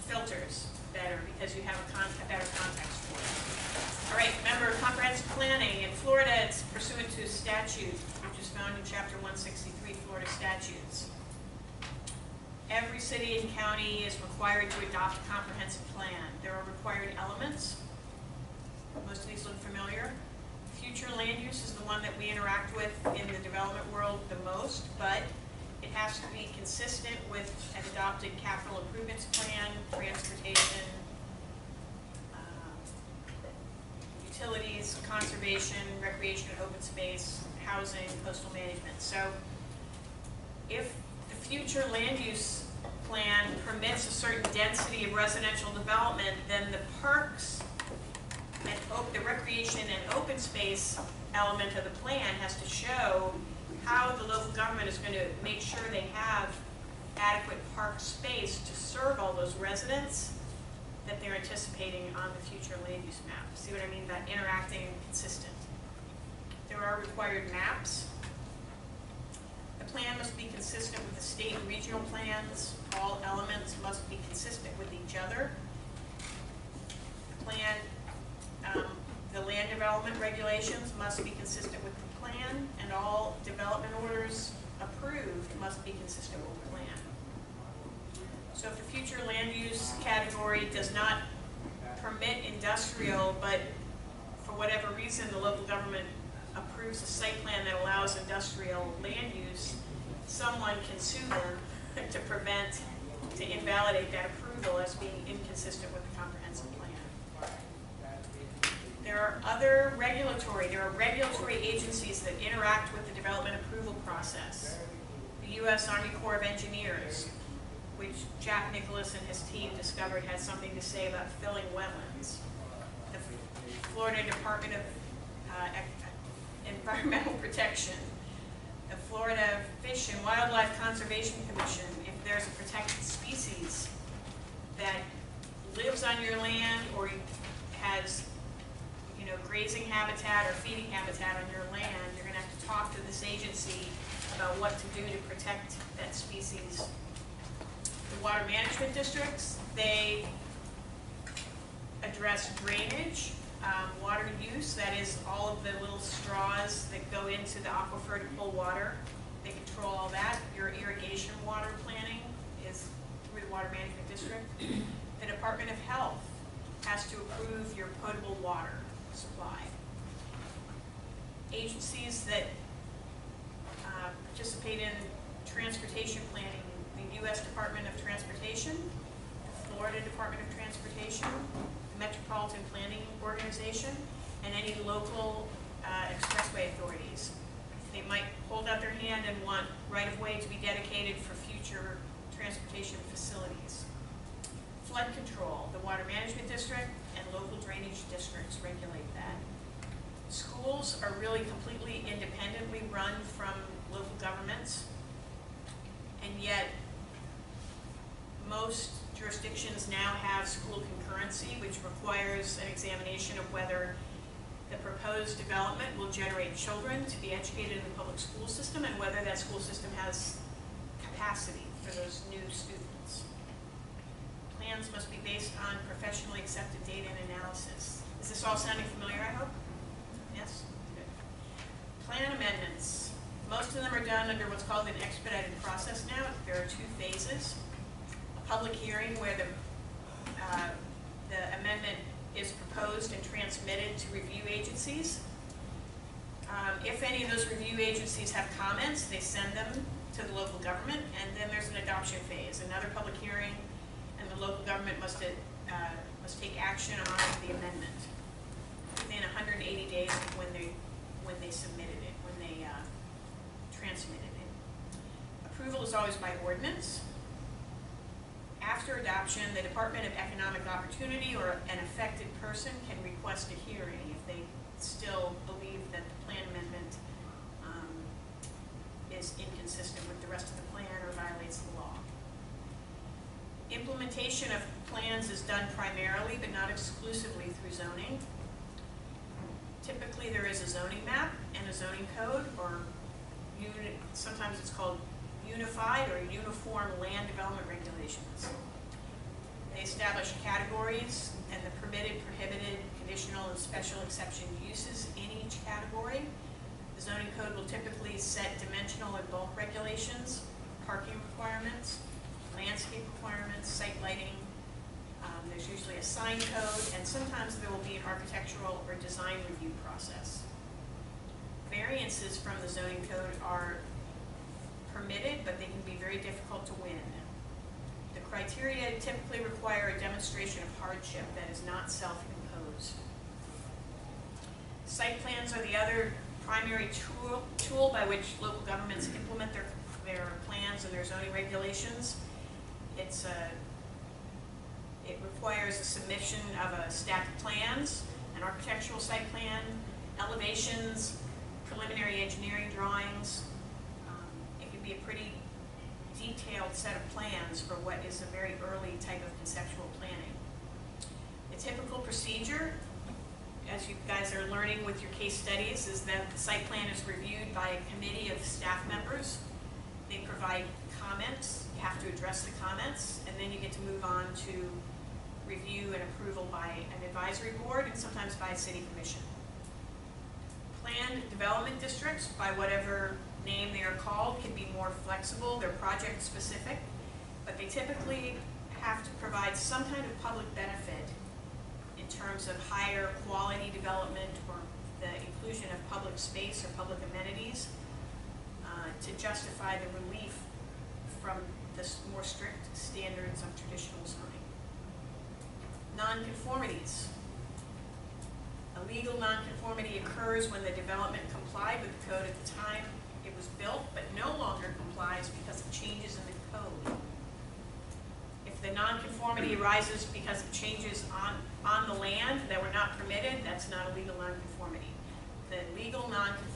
filters better because you have a better context for it. All right, remember comprehensive planning in Florida, it's pursuant to statute, which is found in Chapter 163, Florida statutes. Every city and county is required to adopt a comprehensive plan. There are required elements. Most of these look familiar. Future land use is the one that we interact with in the development world the most, but it has to be consistent with an adopted capital improvements plan, transportation, utilities, conservation, recreation and open space, housing, coastal management. So if the future land use plan permits a certain density of residential development, then the parks and the recreation and open space element of the plan has to show how the local government is going to make sure they have adequate park space to serve all those residents that they're anticipating on the future land use map. See what I mean by interacting and consistent? There are required maps. The plan must be consistent with the state and regional plans. All elements must be consistent with each other. The plan, the land development regulations must be consistent with the plan, and all development orders approved must be consistent with the plan. So if the future land use category does not permit industrial, but for whatever reason the local government approves a site plan that allows industrial land use, someone can sue them to invalidate that approval as being inconsistent with the comprehensive plan. There are regulatory agencies that interact with the development approval process. The U.S. Army Corps of Engineers, which Jack Nicholas and his team discovered had something to say about filling wetlands. The Florida Department of Environmental Protection, the Florida Fish and Wildlife Conservation Commission, if there's a protected species that lives on your land or has grazing habitat or feeding habitat on your land, you're going to have to talk to this agency about what to do to protect that species. The water management districts, they address drainage, water use, that is all of the little straws that go into the aquifer to pull water. They control all that. Your irrigation water planning is through the water management district. The Department of Health has to approve your potable water supply. Agencies that participate in transportation planning, the U.S. Department of Transportation, the Florida Department of Transportation, the Metropolitan Planning Organization, and any local expressway authorities. They might hold out their hand and want right-of-way to be dedicated for future transportation facilities. Flood control, the Water Management District and local drainage districts regulate that. Schools are really completely independently run from local governments, and yet most jurisdictions now have school concurrency, which requires an examination of whether the proposed development will generate children to be educated in the public school system and whether that school system has capacity for those new students. Plans must be based on professionally accepted data and analysis. Is this all sounding familiar, I hope? Yes? Good. Plan amendments. Most of them are done under what's called an expedited process now. There are 2 phases. A public hearing where the amendment is proposed and transmitted to review agencies. If any of those review agencies have comments, they send them to the local government, and then there's an adoption phase, another public hearing, and the local government must take action on the amendment within 180 days of when they submitted it, when they transmitted it. Approval is always by ordinance. After adoption, the Department of Economic Opportunity or an affected person can request a hearing if they still believe that the plan amendment is inconsistent with the rest of the plan or violates the law. Implementation of plans is done primarily but not exclusively through zoning. Typically there is a zoning map and a zoning code, or sometimes it's called unified or uniform land development regulations. They establish categories and the permitted, prohibited, conditional, and special exception uses in each category. The zoning code will typically set dimensional and bulk regulations, parking requirements, landscape requirements, site lighting. There's usually a sign code, and sometimes there will be an architectural or design review process. Variances from the zoning code are permitted, but they can be very difficult to win. The criteria typically require a demonstration of hardship that is not self-imposed. Site plans are the other primary tool by which local governments implement their plans and their zoning regulations. It requires a submission of a stack of plans, an architectural site plan, elevations, preliminary engineering drawings. It can be a pretty detailed set of plans for what is a very early type of conceptual planning. The typical procedure, as you guys are learning with your case studies, is that the site plan is reviewed by a committee of staff members. They provide comments. You have to address the comments, and then you get to move on to review and approval by an advisory board and sometimes by a city commission. Planned development districts, by whatever name they are called, can be more flexible. They're project specific, but they typically have to provide some kind of public benefit in terms of higher quality development or the inclusion of public space or public amenities to justify the relief from the more strict standards of traditional zoning. Nonconformities. A legal nonconformity occurs when the development complied with the code at the time it was built, but no longer complies because of changes in the code. If the nonconformity arises because of changes on the land that were not permitted, that's not a legal nonconformity. The legal nonconformity